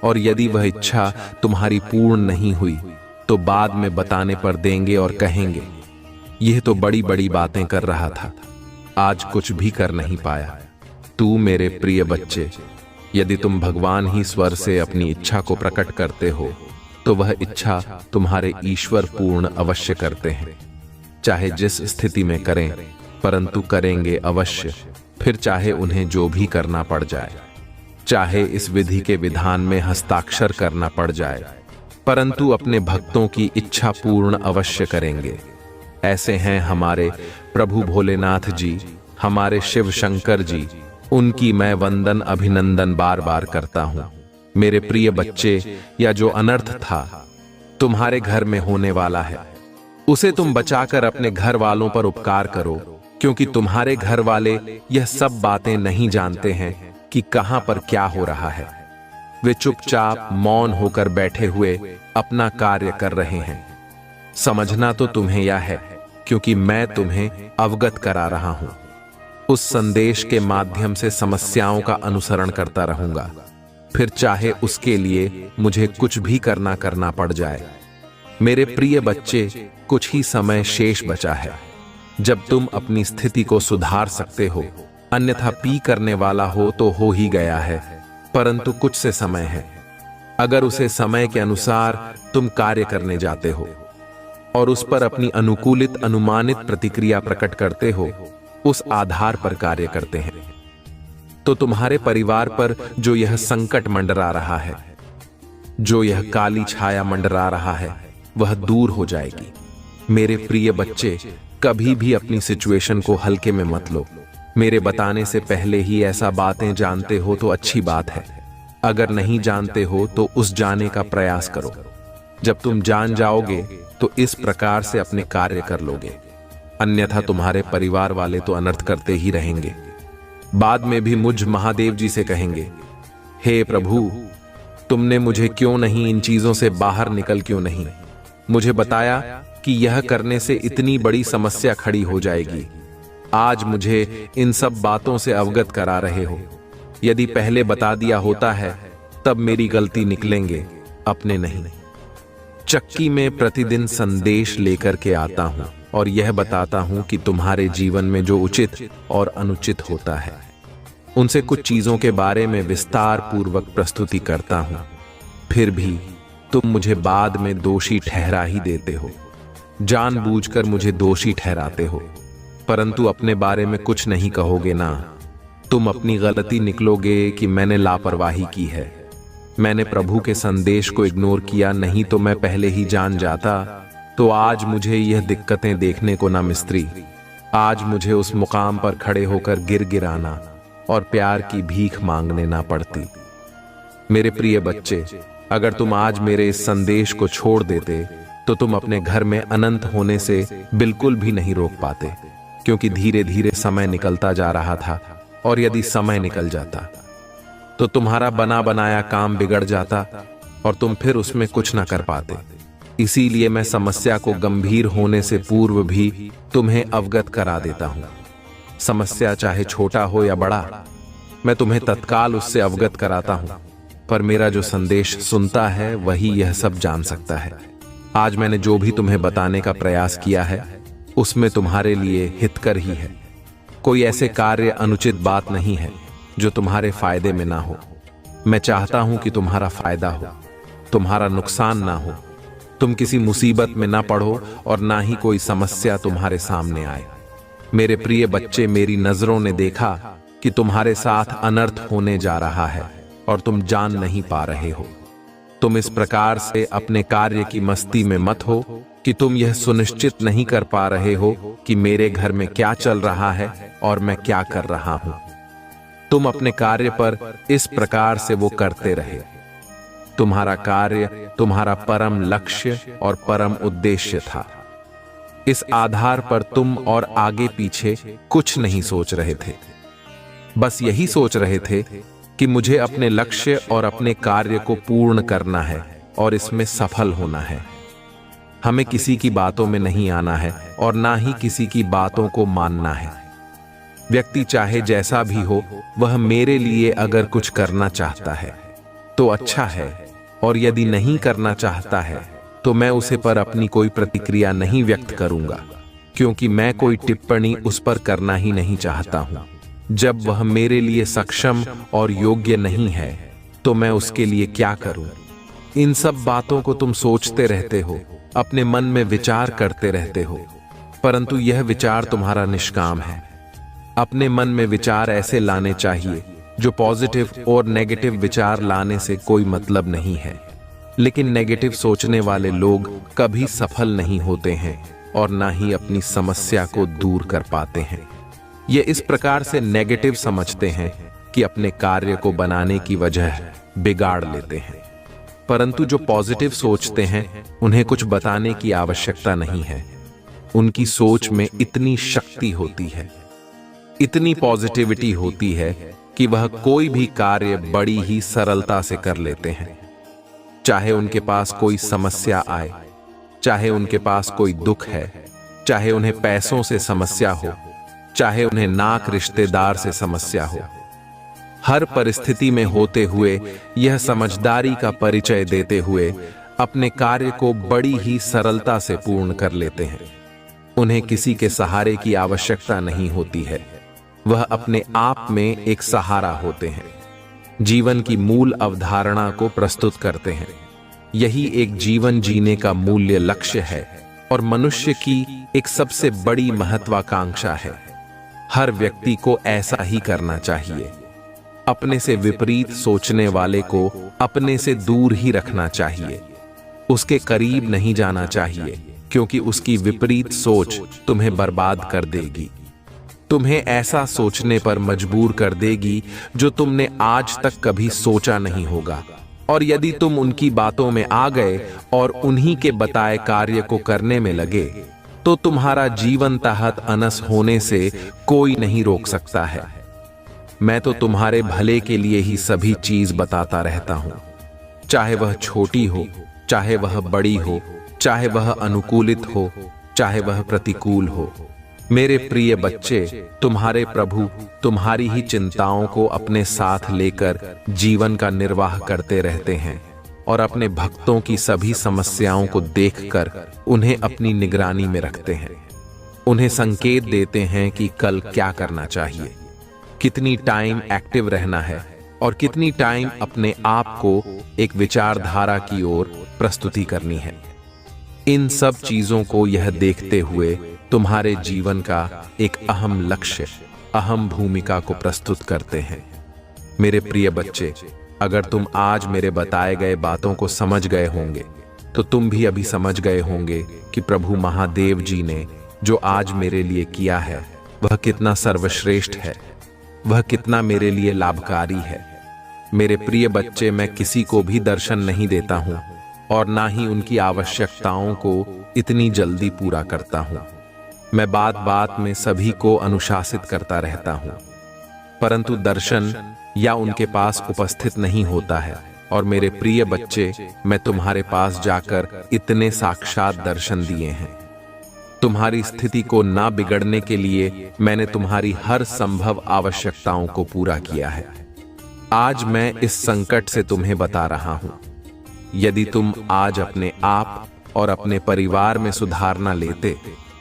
और यदि वह इच्छा तुम्हारी पूर्ण नहीं हुई तो बाद में बताने पर देंगे और कहेंगे यह तो बड़ी बड़ी बातें कर रहा था, आज कुछ भी कर नहीं पाया। तू मेरे प्रिय बच्चे, यदि तुम भगवान ही स्वर से अपनी इच्छा को प्रकट करते हो तो वह इच्छा तुम्हारे ईश्वर पूर्ण अवश्य करते हैं। चाहे जिस स्थिति में करें, परंतु करेंगे अवश्य, फिर चाहे उन्हें जो भी करना पड़ जाए। चाहे इस विधि के विधान में हस्ताक्षर करना पड़ जाए, परंतु अपने भक्तों की इच्छा पूर्ण अवश्य करेंगे। ऐसे हैं हमारे प्रभु भोलेनाथ जी, हमारे शिव शंकर जी, उनकी मैं वंदन अभिनंदन बार बार करता हूं। मेरे प्रिय बच्चे, या जो अनर्थ था तुम्हारे घर में होने वाला है, उसे तुम बचाकर अपने घर वालों पर उपकार करो, क्योंकि तुम्हारे घर वाले यह सब बातें नहीं जानते हैं कि कहां पर क्या हो रहा है। वे चुपचाप मौन होकर बैठे हुए अपना कार्य कर रहे हैं। समझना तो तुम्हें यह है, क्योंकि मैं तुम्हें अवगत करा रहा हूं। उस संदेश के माध्यम से समस्याओं का अनुसरण करता रहूंगा, फिर चाहे उसके लिए मुझे कुछ भी करना पड़ जाए। मेरे प्रिय बच्चे, कुछ ही समय शेष बचा है जब तुम अपनी स्थिति को सुधार सकते हो, अन्यथा पी करने वाला हो तो हो ही गया है, परंतु कुछ से समय है। अगर उसे समय के अनुसार तुम कार्य करने जाते हो और उस पर अपनी अनुकूलित अनुमानित प्रतिक्रिया प्रकट करते हो, उस आधार पर कार्य करते हैं, तो तुम्हारे परिवार पर जो यह संकट मंडरा रहा है, जो यह काली छाया मंडरा रहा है, वह दूर हो जाएगी। मेरे प्रिय बच्चे, कभी भी अपनी सिचुएशन को हल्के में मत लो। मेरे बताने से पहले ही ऐसा बातें जानते हो तो अच्छी बात है। अगर नहीं जानते हो तो उस जाने का प्रयास करो। जब तुम जान जाओगे तो इस प्रकार से अपने कार्य कर लोगे, अन्यथा तुम्हारे परिवार वाले तो अनर्थ करते ही रहेंगे। बाद में भी मुझ महादेव जी से कहेंगे, हे प्रभु, तुमने मुझे क्यों नहीं इन चीजों से बाहर निकल क्यों नहीं मुझे बताया कि यह करने से इतनी बड़ी समस्या खड़ी हो जाएगी। आज मुझे इन सब बातों से अवगत करा रहे हो। यदि पहले बता दिया होता है तब मेरी गलती निकलेंगे, अपने नहीं। चक्की में प्रतिदिन संदेश लेकर के आता हूं और यह बताता हूं कि तुम्हारे जीवन में जो उचित और अनुचित होता है, उनसे कुछ चीजों के बारे में विस्तार पूर्वक प्रस्तुति करता हूं। फिर भी तुम मुझे बाद में दोषी ठहरा ही देते हो, जानबूझकर मुझे दोषी ठहराते हो, परंतु अपने बारे में कुछ नहीं कहोगे ना। तुम अपनी गलती निकलोगे कि मैंने लापरवाही की है, मैंने प्रभु के संदेश को इग्नोर किया, नहीं तो मैं पहले ही जान जाता तो आज मुझे यह दिक्कतें देखने को ना मिस्त्री। आज मुझे उस मुकाम पर खड़े होकर गिराना और प्यार की भीख मांगने ना पड़ती। मेरे प्रिय बच्चे, अगर तुम आज मेरे इस संदेश को छोड़ देते तो तुम अपने घर में अनंत होने से बिल्कुल भी नहीं रोक पाते, क्योंकि धीरे धीरे समय निकलता जा रहा था। और यदि समय निकल जाता तो तुम्हारा बना बनाया काम बिगड़ जाता और तुम फिर उसमें कुछ ना कर पाते। इसीलिए मैं समस्या को गंभीर होने से पूर्व भी तुम्हें अवगत करा देता हूं। समस्या चाहे छोटा हो या बड़ा, मैं तुम्हें तत्काल उससे अवगत कराता हूं, पर मेरा जो संदेश सुनता है वही यह सब जान सकता है। आज मैंने जो भी तुम्हें बताने का प्रयास किया है उसमें तुम्हारे लिए हितकर ही है। कोई ऐसे कार्य अनुचित बात नहीं है जो तुम्हारे फायदे में ना हो। मैं चाहता हूं कि तुम्हारा फायदा हो, तुम्हारा नुकसान ना हो, तुम किसी मुसीबत में ना पड़ो और ना ही कोई समस्या तुम्हारे सामने आए। मेरे प्रिय बच्चे, मेरी नजरों ने देखा कि तुम्हारे साथ अनर्थ होने जा रहा है और तुम जान नहीं पा रहे हो। तुम इस प्रकार से अपने कार्य की मस्ती में मत हो कि तुम यह सुनिश्चित नहीं कर पा रहे हो कि मेरे घर में क्या चल रहा है और मैं क्या कर रहा हूं। तुम अपने कार्य पर इस प्रकार से वो करते रहे। तुम्हारा कार्य तुम्हारा परम लक्ष्य और परम उद्देश्य था। इस आधार पर तुम और आगे पीछे कुछ नहीं सोच रहे थे। बस यही सोच रहे थे कि मुझे अपने लक्ष्य और अपने कार्य को पूर्ण करना है और इसमें सफल होना है। हमें किसी की बातों में नहीं आना है और ना ही किसी की बातों को मानना है। व्यक्ति चाहे जैसा भी हो, वह मेरे लिए अगर कुछ करना चाहता है तो अच्छा है, और यदि नहीं करना चाहता है तो मैं उसे पर अपनी कोई प्रतिक्रिया नहीं व्यक्त करूंगा, क्योंकि मैं कोई टिप्पणी उस पर करना ही नहीं चाहता हूं। जब वह मेरे लिए सक्षम और योग्य नहीं है तो मैं उसके लिए क्या करूं? इन सब बातों को तुम सोचते रहते हो, अपने मन में विचार करते रहते हो, परंतु यह विचार तुम्हारा निष्काम है। अपने मन में विचार ऐसे लाने चाहिए जो पॉजिटिव और नेगेटिव विचार लाने से कोई मतलब नहीं है। लेकिन नेगेटिव सोचने वाले लोग कभी सफल नहीं होते हैं और ना ही अपनी समस्या को दूर कर पाते हैं। ये इस प्रकार से नेगेटिव समझते हैं कि अपने कार्य को बनाने की वजह बिगाड़ लेते हैं। परंतु जो पॉजिटिव सोचते हैं उन्हें कुछ बताने की आवश्यकता नहीं है। उनकी सोच में इतनी शक्ति होती है, इतनी पॉजिटिविटी होती है कि वह कोई भी कार्य बड़ी ही सरलता से कर लेते हैं। चाहे उनके पास कोई समस्या आए, चाहे उनके पास कोई दुख है, चाहे उन्हें पैसों से समस्या हो, चाहे उन्हें नाक रिश्तेदार से समस्या हो, हर परिस्थिति में होते हुए यह समझदारी का परिचय देते हुए अपने कार्य को बड़ी ही सरलता से पूर्ण कर लेते हैं। उन्हें किसी के सहारे की आवश्यकता नहीं होती है, वह अपने आप में एक सहारा होते हैं। जीवन की मूल अवधारणा को प्रस्तुत करते हैं। यही एक जीवन जीने का मूल्य लक्ष्य है और मनुष्य की एक सबसे बड़ी महत्वाकांक्षा है। हर व्यक्ति को ऐसा ही करना चाहिए। अपने से विपरीत सोचने वाले को अपने से दूर ही रखना चाहिए, उसके करीब नहीं जाना चाहिए, क्योंकि उसकी विपरीत सोच तुम्हें बर्बाद कर देगी। तुम्हें ऐसा सोचने पर मजबूर कर देगी जो तुमने आज तक कभी सोचा नहीं होगा। और यदि तुम उनकी बातों में आ गए और उन्हीं के बताए कार्य को करने में लगे तो तुम्हारा जीवन तहत अनस होने से कोई नहीं रोक सकता है। मैं तो तुम्हारे भले के लिए ही सभी चीज बताता रहता हूं, चाहे वह छोटी हो, चाहे वह बड़ी हो, चाहे वह अनुकूलित हो, चाहे वह प्रतिकूल हो। मेरे प्रिय बच्चे, तुम्हारे प्रभु तुम्हारी ही चिंताओं को अपने साथ लेकर जीवन का निर्वाह करते रहते हैं और अपने भक्तों की सभी समस्याओं को देखकर उन्हें अपनी निगरानी में रखते हैं। उन्हें संकेत देते हैं कि कल क्या करना चाहिए, कितनी टाइम एक्टिव रहना है और कितनी टाइम अपने आप को एक विचारधारा की ओर प्रस्तुति करनी है। इन सब चीजों को यह देखते हुए तुम्हारे जीवन का एक अहम लक्ष्य, अहम भूमिका को प्रस्तुत करते हैं। मेरे प्रिय बच्चे, अगर तुम आज मेरे बताए गए बातों को समझ गए होंगे तो तुम भी अभी समझ गए होंगे कि प्रभु महादेव जी ने जो आज मेरे लिए किया है वह कितना सर्वश्रेष्ठ है, वह कितना मेरे लिए लाभकारी है। मेरे प्रिय बच्चे, मैं किसी को भी दर्शन नहीं देता हूं और ना ही उनकी आवश्यकताओं को इतनी जल्दी पूरा करता हूं। मैं बात बात में सभी को अनुशासित करता रहता हूं, परंतु दर्शन या उनके पास उपस्थित नहीं होता है। और मेरे प्रिय बच्चे, मैं तुम्हारे पास जाकर इतने साक्षात दर्शन दिए हैं। तुम्हारी स्थिति को ना बिगड़ने के लिए मैंने तुम्हारी हर संभव आवश्यकताओं को पूरा किया है। आज मैं इस संकट से तुम्हें बता रहा हूं। यदि तुम आज अपने आप और अपने परिवार में सुधार ना लेते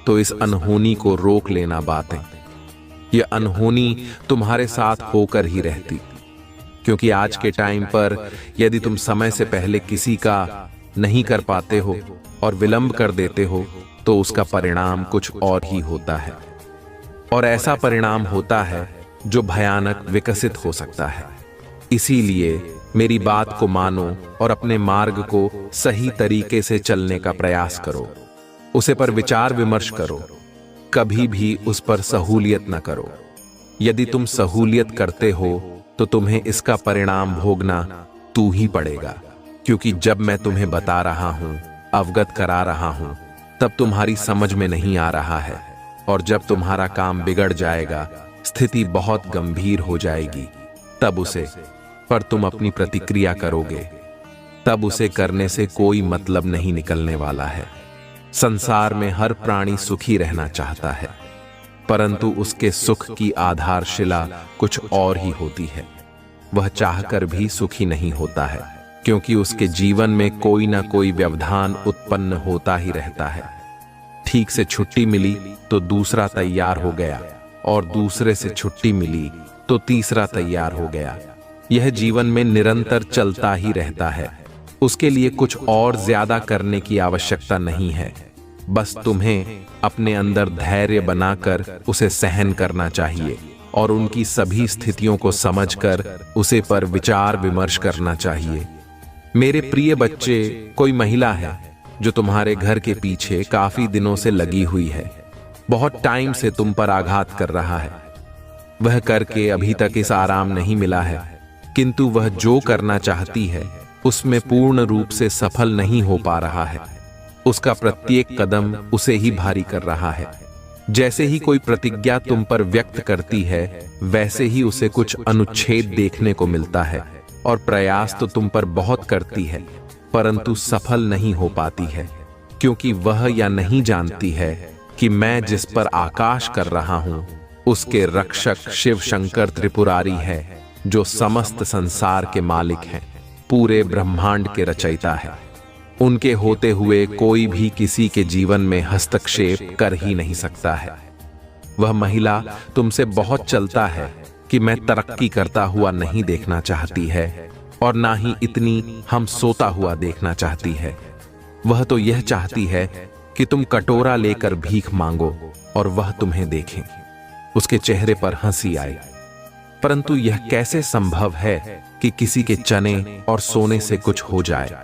तो इस अनहोनी को रोक लेना बातें। यह अनहोनी तुम्हारे साथ होकर ही रहती, क्योंकि आज के टाइम पर यदि तुम समय से पहले किसी का नहीं कर पाते हो और विलंब कर देते हो तो उसका परिणाम कुछ और ही होता है, और ऐसा परिणाम होता है जो भयानक विकसित हो सकता है। इसीलिए मेरी बात को मानो और अपने मार्ग को सही तरीके से चलने का प्रयास करो। उसे पर विचार विमर्श करो, कभी भी उस पर सहूलियत न करो। यदि तुम सहूलियत करते हो तो तुम्हें इसका परिणाम भोगना तू ही पड़ेगा, क्योंकि जब मैं तुम्हें बता रहा हूं, अवगत करा रहा हूं, तब तुम्हारी समझ में नहीं आ रहा है, और जब तुम्हारा काम बिगड़ जाएगा, स्थिति बहुत गंभीर हो जाएगी, तब उसे पर तुम अपनी प्रतिक्रिया करोगे, तब उसे करने से कोई मतलब नहीं निकलने वाला है। संसार में हर प्राणी सुखी रहना चाहता है, परंतु उसके सुख की आधारशिला कुछ और ही होती है। वह चाहकर भी सुखी नहीं होता है, क्योंकि उसके जीवन में कोई ना कोई व्यवधान उत्पन्न होता ही रहता है। ठीक से छुट्टी मिली तो दूसरा तैयार हो गया, और दूसरे से छुट्टी मिली तो तीसरा तैयार हो गया। यह जीवन में निरंतर चलता ही रहता है। उसके लिए कुछ और ज्यादा करने की आवश्यकता नहीं है। बस तुम्हें अपने अंदर धैर्य बनाकर उसे सहन करना चाहिए, और उनकी सभी स्थितियों को समझकर उसे पर विचार विमर्श करना चाहिए। मेरे प्रिय बच्चे, कोई महिला है जो तुम्हारे घर के पीछे काफी दिनों से लगी हुई है, बहुत टाइम से तुम पर आघात कर रहा है। वह करके अभी तक इस आराम नहीं मिला है, किंतु वह जो करना चाहती है उसमें पूर्ण रूप से सफल नहीं हो पा रहा है। उसका प्रत्येक कदम उसे ही भारी कर रहा है। जैसे ही कोई प्रतिज्ञा तुम पर व्यक्त करती है, वैसे ही उसे कुछ अनुच्छेद देखने को मिलता है, और प्रयास तो तुम पर बहुत करती है, परंतु सफल नहीं हो पाती है, क्योंकि वह या नहीं जानती है कि मैं जिस पर आकाश कर रहा हूं उसके रक्षक शिव शंकर त्रिपुरारी है, जो समस्त संसार के मालिक हैं, पूरे ब्रह्मांड के रचयिता है। उनके होते हुए कोई भी किसी के जीवन में हस्तक्षेप कर ही नहीं सकता है। वह महिला तुमसे बहुत चलता है कि मैं तरक्की करता हुआ नहीं देखना चाहती है, और ना ही इतनी हम सोता हुआ देखना चाहती है। वह तो यह चाहती है कि तुम कटोरा लेकर भीख मांगो और वह तुम्हें देखें, उसके चेहरे पर हंसी आए। परंतु यह कैसे संभव है कि किसी के चने और सोने से कुछ हो जाए?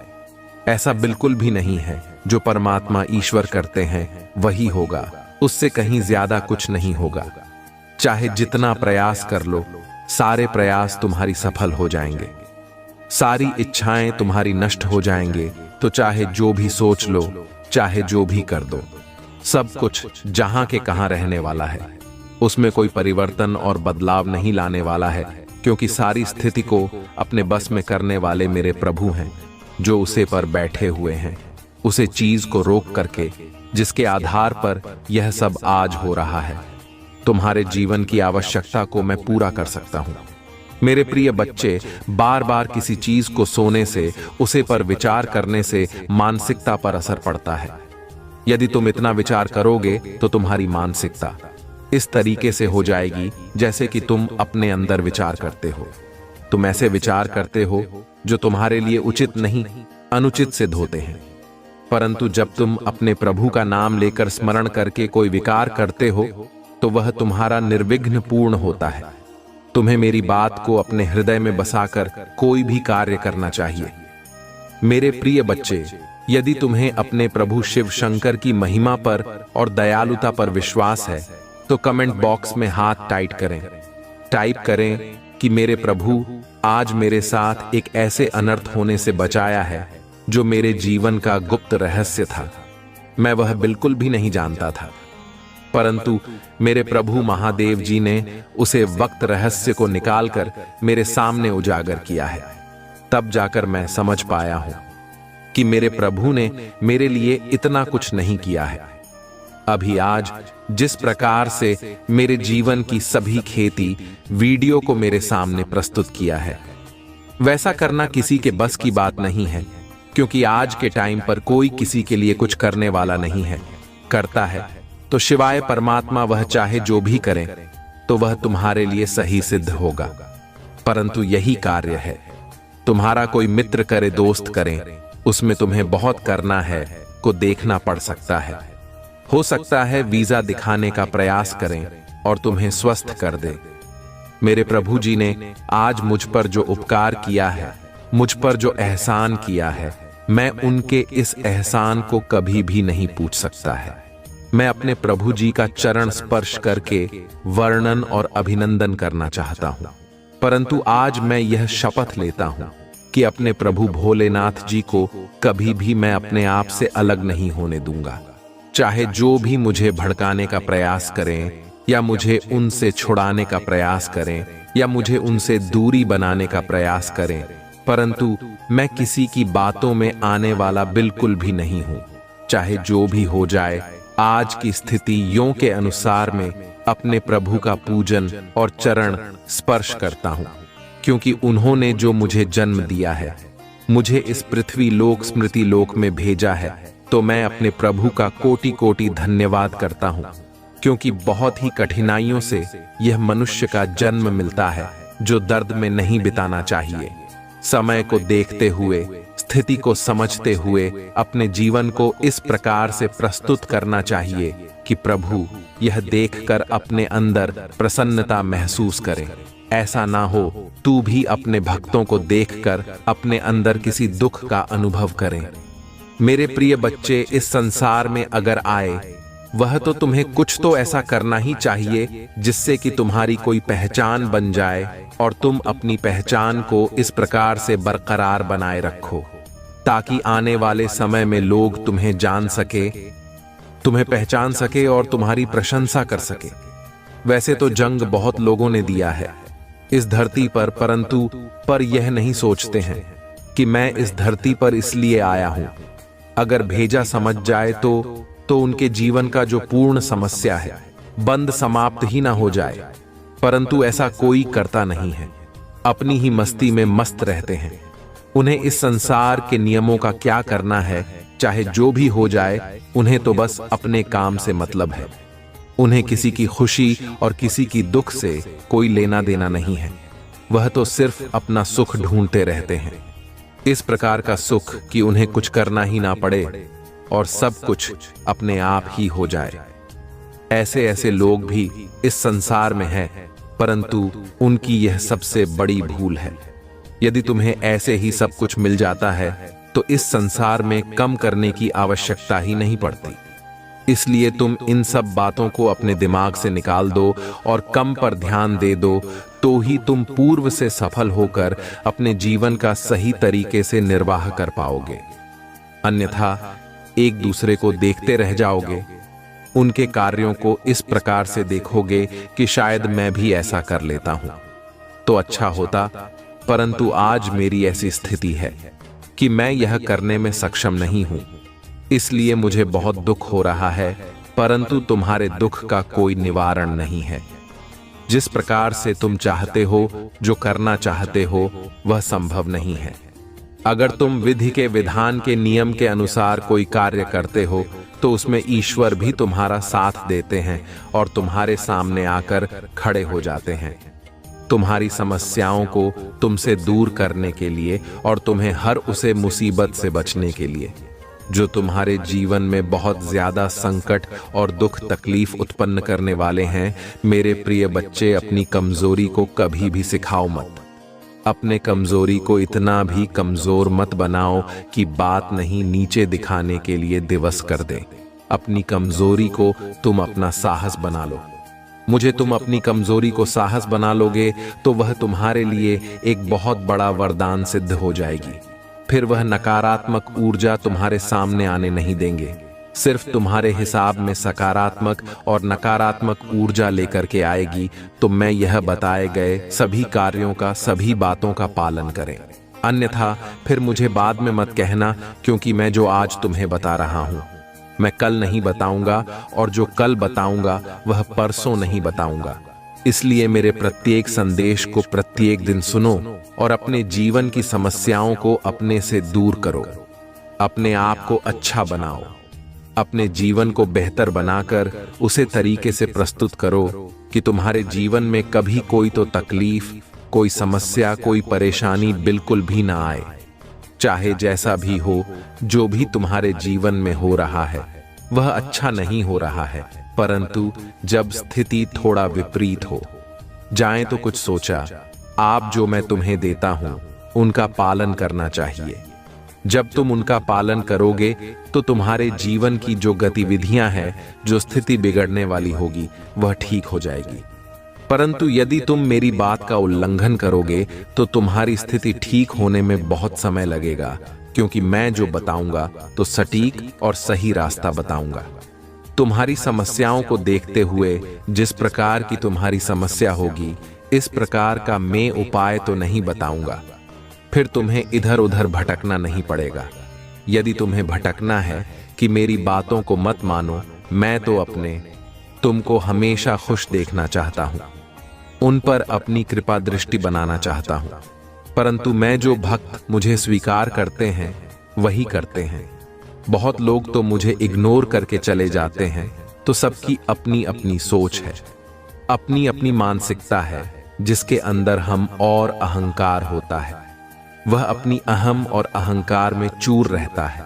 ऐसा बिल्कुल भी नहीं है। जो परमात्मा ईश्वर करते हैं वही होगा, उससे कहीं ज्यादा कुछ नहीं होगा। चाहे जितना प्रयास कर लो, सारे प्रयास तुम्हारी सफल हो जाएंगे, सारी इच्छाएं तुम्हारी नष्ट हो जाएंगे। तो चाहे जो भी सोच लो, चाहे जो भी कर दो, सब कुछ जहां के कहां रहने वाला है। उसमें कोई परिवर्तन और बदलाव नहीं लाने वाला है, क्योंकि सारी स्थिति को अपने बस में करने वाले मेरे प्रभु हैं, जो उसे पर बैठे हुए हैं, उसे चीज को रोक करके, जिसके आधार पर यह सब आज हो रहा है। तुम्हारे जीवन की आवश्यकता को मैं पूरा कर सकता हूं। मेरे प्रिय बच्चे, बार बार किसी चीज को सोने से, उसे पर विचार करने से मानसिकता पर असर पड़ता है। यदि तुम इतना विचार करोगे तो तुम्हारी मानसिकता इस तरीके से हो जाएगी जैसे कि तुम अपने अंदर विचार करते हो। तुम ऐसे विचार करते हो जो तुम्हारे लिए उचित नहीं, अनुचित सिद्ध होते हैं। परंतु जब तुम अपने प्रभु का नाम लेकर स्मरण करके कोई विकार करते हो तो वह तुम्हारा निर्विघ्न पूर्ण होता है। तुम्हें मेरी बात को अपने हृदय में बसाकर कोई भी कार्य करना चाहिए। मेरे प्रिय बच्चे, यदि तुम्हें अपने प्रभु शिव शंकर की महिमा पर और दयालुता पर विश्वास है तो कमेंट बॉक्स में हाथ टाइप करें कि मेरे प्रभु आज मेरे साथ एक ऐसे अनर्थ होने से बचाया है जो मेरे जीवन का गुप्त रहस्य था। मैं वह बिल्कुल भी नहीं जानता था, परंतु मेरे प्रभु महादेव जी ने उसे वक्त रहस्य को निकालकर मेरे सामने उजागर किया है। तब जाकर मैं समझ पाया हूं कि मेरे प्रभु ने मेरे लिए इतना कुछ नहीं किया है। अभी आज जिस प्रकार से मेरे जीवन की सभी खेती वीडियो को मेरे सामने प्रस्तुत किया है, वैसा करना किसी के बस की बात नहीं है, क्योंकि आज के टाइम पर कोई किसी के लिए कुछ करने वाला नहीं है। करता है तो शिवाय परमात्मा, वह चाहे जो भी करे तो वह तुम्हारे लिए सही सिद्ध होगा। परंतु यही कार्य है, तुम्हारा कोई मित्र करे, दोस्त करे, उसमें तुम्हें बहुत करना है को देखना पड़ सकता है। हो सकता है वीजा दिखाने का प्रयास करें और तुम्हें स्वस्थ कर दे। मेरे प्रभु जी ने आज मुझ पर जो उपकार किया है, मुझ पर जो एहसान किया है, मैं उनके इस एहसान को कभी भी नहीं पूछ सकता है। मैं अपने प्रभु जी का चरण स्पर्श करके वर्णन और अभिनंदन करना चाहता हूं, परंतु आज मैं यह शपथ लेता हूं कि अपने प्रभु भोलेनाथ जी को कभी भी मैं अपने आप से अलग नहीं होने दूंगा। चाहे जो भी मुझे भड़काने का प्रयास करें, या मुझे उनसे छुड़ाने का प्रयास करें, या मुझे उनसे दूरी बनाने का प्रयास करें, परंतु मैं किसी की बातों में आने वाला बिल्कुल भी नहीं हूं। चाहे जो भी हो जाए, आज की स्थिति यों के अनुसार मैं अपने प्रभु का पूजन और चरण स्पर्श करता हूं, क्योंकि उन्होंने जो मुझे जन्म दिया है, मुझे इस पृथ्वी लोक स्मृति लोक में भेजा है, तो मैं अपने प्रभु का कोटि कोटि धन्यवाद करता हूं, क्योंकि बहुत ही कठिनाइयों से यह मनुष्य का जन्म मिलता है, जो दर्द में नहीं बिताना चाहिए। समय को देखते हुए, स्थिति को समझते हुए अपने जीवन को इस प्रकार से प्रस्तुत करना चाहिए कि प्रभु यह देखकर अपने अंदर प्रसन्नता महसूस करे। ऐसा ना हो तू भी अपने भक्तों को देखकर अपने अंदर किसी दुख का अनुभव करें। मेरे प्रिय बच्चे, इस संसार में अगर आए, वह तो तुम्हें कुछ तो ऐसा करना ही चाहिए जिससे कि तुम्हारी कोई पहचान बन जाए और तुम अपनी पहचान को इस प्रकार से बरकरार बनाए रखो, ताकि आने वाले समय में लोग तुम्हें जान सके, तुम्हें पहचान सके और तुम्हारी प्रशंसा कर सके। वैसे तो जंग बहुत लोगों ने दिया है इस धरती पर, परंतु पर यह नहीं सोचते हैं कि मैं इस धरती पर इसलिए आया हूं। अगर भेजा समझ जाए तो उनके जीवन का जो पूर्ण समस्या है बंद समाप्त ही ना हो जाए, परंतु ऐसा कोई करता नहीं है। अपनी ही मस्ती में मस्त रहते हैं। उन्हें इस संसार के नियमों का क्या करना है, चाहे जो भी हो जाए, उन्हें तो बस अपने काम से मतलब है। उन्हें किसी की खुशी और किसी की दुख से कोई लेना देना नहीं है। वह तो सिर्फ अपना सुख ढूंढते रहते हैं, इस प्रकार का सुख कि उन्हें कुछ करना ही ना पड़े और सब कुछ अपने आप ही हो जाए। ऐसे ऐसे लोग भी इस संसार में हैं, परंतु उनकी यह सबसे बड़ी भूल है। यदि तुम्हें ऐसे ही सब कुछ मिल जाता है तो इस संसार में कम करने की आवश्यकता ही नहीं पड़ती। इसलिए तुम इन सब बातों को अपने दिमाग से निकाल दो और कम पर ध्यान दे दो, तो ही तुम पूर्व से सफल होकर अपने जीवन का सही तरीके से निर्वाह कर पाओगे। अन्यथा एक दूसरे को देखते रह जाओगे, उनके कार्यों को इस प्रकार से देखोगे कि शायद मैं भी ऐसा कर लेता हूं तो अच्छा होता, परंतु आज मेरी ऐसी स्थिति है कि मैं यह करने में सक्षम नहीं हूं, इसलिए मुझे बहुत दुख हो रहा है, परंतु तुम्हारे दुख का कोई निवारण नहीं है। जिस प्रकार से तुम चाहते हो, जो करना चाहते हो, वह संभव नहीं है। अगर तुम विधि के विधान के नियम के अनुसार कोई कार्य करते हो तो उसमें ईश्वर भी तुम्हारा साथ देते हैं और तुम्हारे सामने आकर खड़े हो जाते हैं, तुम्हारी समस्याओं को तुमसे दूर करने के लिए और तुम्हें हर उसे मुसीबत से बचने के लिए जो तुम्हारे जीवन में बहुत ज्यादा संकट और दुख तकलीफ उत्पन्न करने वाले हैं। मेरे प्रिय बच्चे, अपनी कमजोरी को कभी भी सिखाओ मत। अपने कमजोरी को इतना भी कमजोर मत बनाओ कि बात नहीं नीचे दिखाने के लिए दिवस कर दे। अपनी कमजोरी को तुम अपना साहस बना लो। मुझे तुम अपनी कमजोरी को साहस बना लोगे तो वह तुम्हारे लिए एक बहुत बड़ा वरदान सिद्ध हो जाएगी। फिर वह नकारात्मक ऊर्जा तुम्हारे सामने आने नहीं देंगे, सिर्फ तुम्हारे हिसाब में सकारात्मक और नकारात्मक ऊर्जा लेकर के आएगी। तो मैं यह बताए गए सभी कार्यों का, सभी बातों का पालन करें, अन्यथा फिर मुझे बाद में मत कहना, क्योंकि मैं जो आज तुम्हें बता रहा हूं मैं कल नहीं बताऊंगा, और जो कल बताऊंगा वह परसों नहीं बताऊंगा। इसलिए मेरे प्रत्येक संदेश को प्रत्येक दिन सुनो और अपने जीवन की समस्याओं को अपने से दूर करो। अपने आप को अच्छा बनाओ, अपने जीवन को बेहतर बनाकर उसे तरीके से प्रस्तुत करो कि तुम्हारे जीवन में कभी कोई तो तकलीफ, कोई समस्या, कोई परेशानी बिल्कुल भी ना आए। चाहे जैसा भी हो, जो भी तुम्हारे जीवन में हो रहा है वह अच्छा नहीं हो रहा है, परंतु जब स्थिति थोड़ा विपरीत हो जाए तो कुछ सोचा, आप जो मैं तुम्हें देता हूं उनका पालन करना चाहिए। जब तुम उनका पालन करोगे तो तुम्हारे जीवन की जो गतिविधियां हैं, जो स्थिति बिगड़ने वाली होगी वह ठीक हो जाएगी। परंतु यदि तुम मेरी बात का उल्लंघन करोगे तो तुम्हारी स्थिति ठीक होने में बहुत समय लगेगा, क्योंकि मैं जो बताऊंगा तो सटीक और सही रास्ता बताऊंगा। तुम्हारी समस्याओं को देखते हुए जिस प्रकार की तुम्हारी समस्या होगी, इस प्रकार का मैं उपाय तो नहीं बताऊंगा। फिर तुम्हें इधर उधर भटकना नहीं पड़ेगा। यदि तुम्हें भटकना है कि मेरी बातों को मत मानो, मैं तो अपने तुमको हमेशा खुश देखना चाहता हूं, उन पर अपनी कृपा दृष्टि बनाना चाहता हूं। परंतु मैं जो भक्त मुझे स्वीकार करते हैं वही करते हैं। बहुत लोग तो मुझे इग्नोर करके चले जाते हैं। तो सबकी अपनी अपनी सोच है, अपनी अपनी मानसिकता है, जिसके अंदर हम और अहंकार होता है। वह अपनी अहम और अहंकार में चूर रहता है।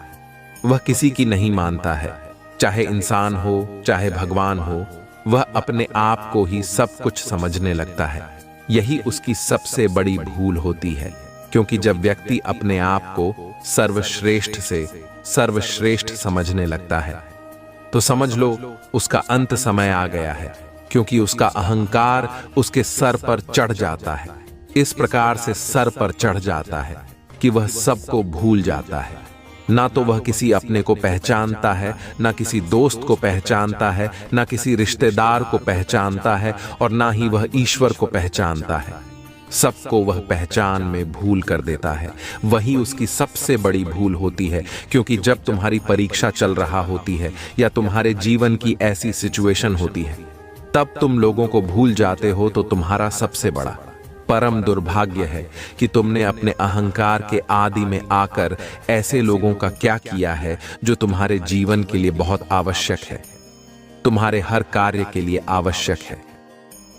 वह किसी की नहीं मानता है, चाहे इंसान हो चाहे भगवान हो। वह अपने आप को ही सब कुछ समझने लगता है। यही उसकी सबसे बड़ी भूल होती है, क्योंकि जब व्यक्ति अपने आप को सर्वश्रेष्ठ से सर्वश्रेष्ठ समझने लगता है तो समझ लो उसका अंत समय आ गया है, क्योंकि उसका अहंकार उसके सर पर चढ़ जाता है। इस प्रकार से सर पर चढ़ जाता है कि वह सबको भूल जाता है। ना तो वह किसी अपने को पहचानता है, ना किसी दोस्त को पहचानता है, ना किसी रिश्तेदार को पहचानता है, और ना ही वह ईश्वर को पहचानता है। सबको वह पहचान में भूल कर देता है। वही उसकी सबसे बड़ी भूल होती है, क्योंकि जब तुम्हारी परीक्षा चल रहा होती है या तुम्हारे जीवन की ऐसी सिचुएशन होती है, तब तुम लोगों को भूल जाते हो। तो तुम्हारा सबसे बड़ा परम दुर्भाग्य है कि तुमने अपने अहंकार के आदि में आकर ऐसे लोगों का क्या किया है जो तुम्हारे जीवन के लिए बहुत आवश्यक है, तुम्हारे हर कार्य के लिए आवश्यक है।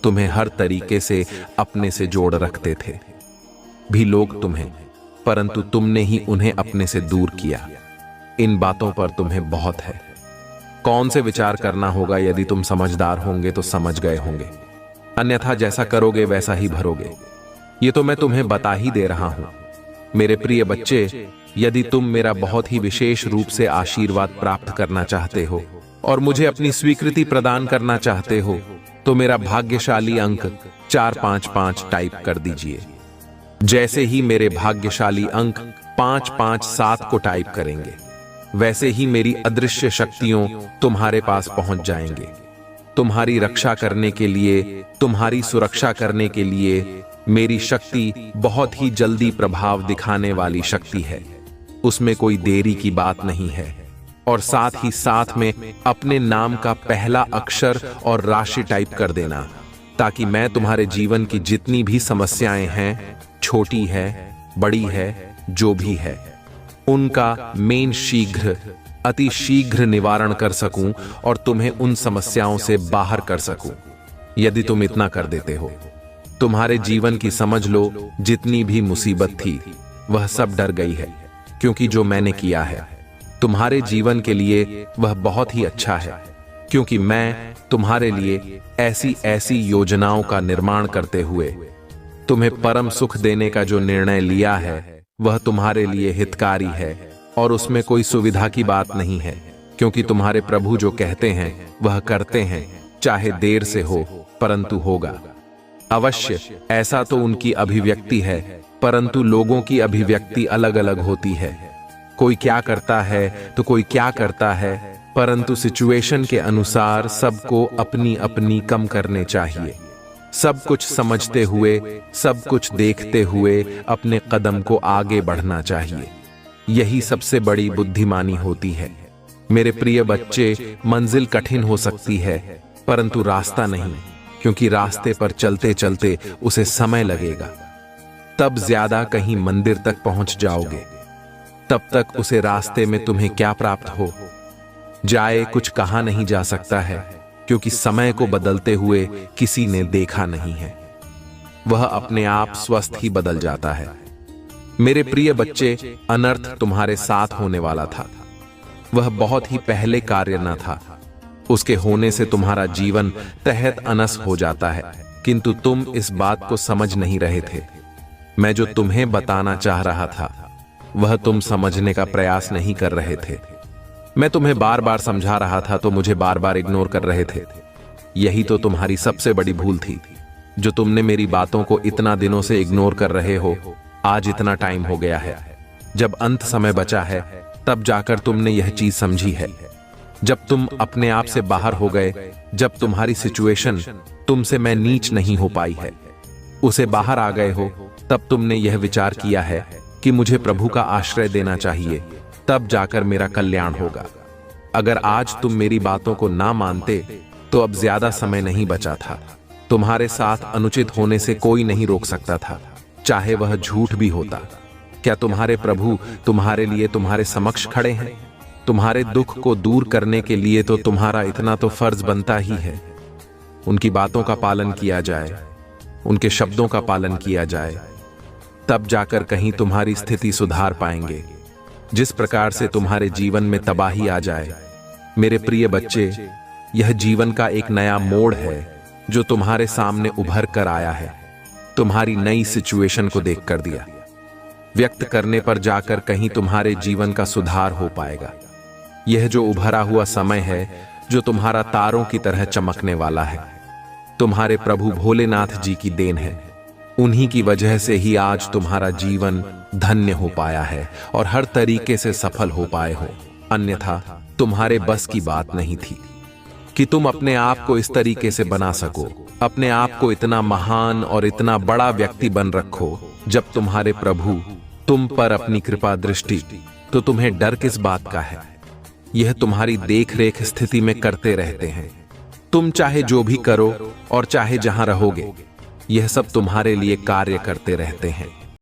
तुम्हें हर तरीके से अपने से जोड़ रखते थे भी लोग तुम्हें, परंतु तुमने ही उन्हें अपने से दूर किया। इन बातों पर तुम्हें बहुत है कौन से विचार करना होगा। यदि तुम समझदार होंगे तो समझ गए होंगे, अन्यथा जैसा करोगे वैसा ही भरोगे। ये तो मैं तुम्हें बता ही दे रहा हूं। मेरे प्रिय बच्चे, यदि तुम मेरा बहुत ही विशेष रूप से आशीर्वाद प्राप्त करना चाहते हो और मुझे अपनी स्वीकृति प्रदान करना चाहते हो, तो मेरा भाग्यशाली अंक 455 टाइप कर दीजिए। जैसे ही मेरे भाग्यशाली अंक 557 को टाइप करेंगे, वैसे ही मेरी अदृश्य शक्तियों तुम्हारे पास पहुंच जाएंगे। तुम्हारी रक्षा करने के लिए, तुम्हारी सुरक्षा करने के लिए मेरी शक्ति बहुत ही जल्दी प्रभाव दिखाने वाली शक्ति है। उसमें कोई देरी की बात नहीं है। और साथ ही साथ में अपने नाम का पहला अक्षर और राशि टाइप कर देना, ताकि मैं तुम्हारे जीवन की जितनी भी समस्याएं हैं, छोटी है बड़ी है जो भी है, उनका मेन शीघ्र अति शीघ्र निवारण कर सकूं और तुम्हें उन समस्याओं से बाहर कर सकूं। यदि तुम इतना कर देते हो, तुम्हारे जीवन की समझ लो जितनी भी मुसीबत थी वह सब डर गई है, क्योंकि जो मैंने किया है तुम्हारे जीवन के लिए वह बहुत ही अच्छा है। क्योंकि मैं तुम्हारे लिए ऐसी ऐसी योजनाओं का निर्माण करते हुए तुम्हें परम सुख देने का जो निर्णय लिया है वह तुम्हारे लिए हितकारी है, और उसमें कोई सुविधा की बात नहीं है। क्योंकि तुम्हारे प्रभु जो कहते हैं वह करते हैं, चाहे देर से हो परंतु होगा अवश्य। ऐसा तो उनकी अभिव्यक्ति है, परंतु लोगों की अभिव्यक्ति अलग अलग होती है। कोई क्या करता है तो कोई क्या करता है, परंतु सिचुएशन के अनुसार सबको अपनी अपनी कम करने चाहिए। सब कुछ समझते हुए, सब कुछ देखते हुए अपने कदम को आगे बढ़ना चाहिए। यही सबसे बड़ी बुद्धिमानी होती है। मेरे प्रिय बच्चे, मंजिल कठिन हो सकती है परंतु रास्ता नहीं, क्योंकि रास्ते पर चलते चलते उसे समय लगेगा। तब ज्यादा कहीं मंदिर तक पहुंच जाओगे। तब तक उसे रास्ते में तुम्हें क्या प्राप्त हो जाए कुछ कहा नहीं जा सकता है, क्योंकि समय को बदलते हुए किसी ने देखा नहीं है। वह अपने आप स्वस्थ ही बदल जाता है। मेरे प्रिय बच्चे, अनर्थ तुम्हारे साथ होने वाला था। वह बहुत ही पहले कार्य न था। उसके होने से तुम्हारा जीवन तहत अनस हो जाता है, किंतु तुम इस बात को समझ नहीं रहे थे। मैं जो तुम्हें बताना चाह रहा था वह तुम समझने का प्रयास नहीं कर रहे थे। मैं तुम्हें बार बार समझा रहा था तो मुझे बार बार इग्नोर कर रहे थे। यही तो तुम्हारी सबसे बड़ी भूल थी, जो तुमने मेरी बातों को इतना दिनों से इग्नोर कर रहे हो। आज इतना टाइम हो गया है, जब अंत समय बचा है, तब जाकर तुमने यह चीज समझी है। जब तुम अपने आप से बाहर हो गए, जब तुम्हारी सिचुएशन तुमसे मैं नीच नहीं हो पाई है, उसे बाहर आ गए हो, तब तुमने यह विचार किया है कि मुझे प्रभु का आश्रय देना चाहिए, तब जाकर मेरा कल्याण होगा। अगर आज तुम मेरी बातों को ना मानते तो अब ज्यादा समय नहीं बचा था। तुम्हारे साथ अनुचित होने से कोई नहीं रोक सकता था, चाहे वह झूठ भी होता। क्या तुम्हारे प्रभु तुम्हारे लिए तुम्हारे समक्ष खड़े हैं? तुम्हारे दुख को दूर करने के लिए तो तुम्हारा इतना तो फर्ज बनता ही है, उनकी बातों का पालन किया जाए, उनके शब्दों का पालन किया जाए, तब जाकर कहीं तुम्हारी स्थिति सुधार पाएंगे। जिस प्रकार से तुम्हारे जीवन में तबाही आ जाए, मेरे प्रिय बच्चे, यह जीवन का एक नया मोड़ है जो तुम्हारे सामने उभर कर आया है। तुम्हारी नई सिचुएशन को देख कर दिया व्यक्त करने पर जाकर कहीं तुम्हारे जीवन का सुधार हो पाएगा। यह जो उभरा हुआ समय है, जो तुम्हारा तारों की तरह चमकने वाला है, तुम्हारे प्रभु भोलेनाथ जी की देन है। उन्हीं की वजह से ही आज तुम्हारा जीवन धन्य हो पाया है और हर तरीके से सफल हो पाए हो। अन्यथा तुम्हारे बस की बात नहीं थी कि तुम अपने आप को इस तरीके से बना सको, अपने आप को इतना महान और इतना बड़ा व्यक्ति बन रखो। जब तुम्हारे प्रभु तुम पर अपनी कृपा दृष्टि, तो तुम्हें डर किस बात का है? यह तुम्हारी देख रेख स्थिति में करते रहते हैं। तुम चाहे जो भी करो और चाहे जहां रहोगे, यह सब तुम्हारे लिए कार्य करते रहते हैं।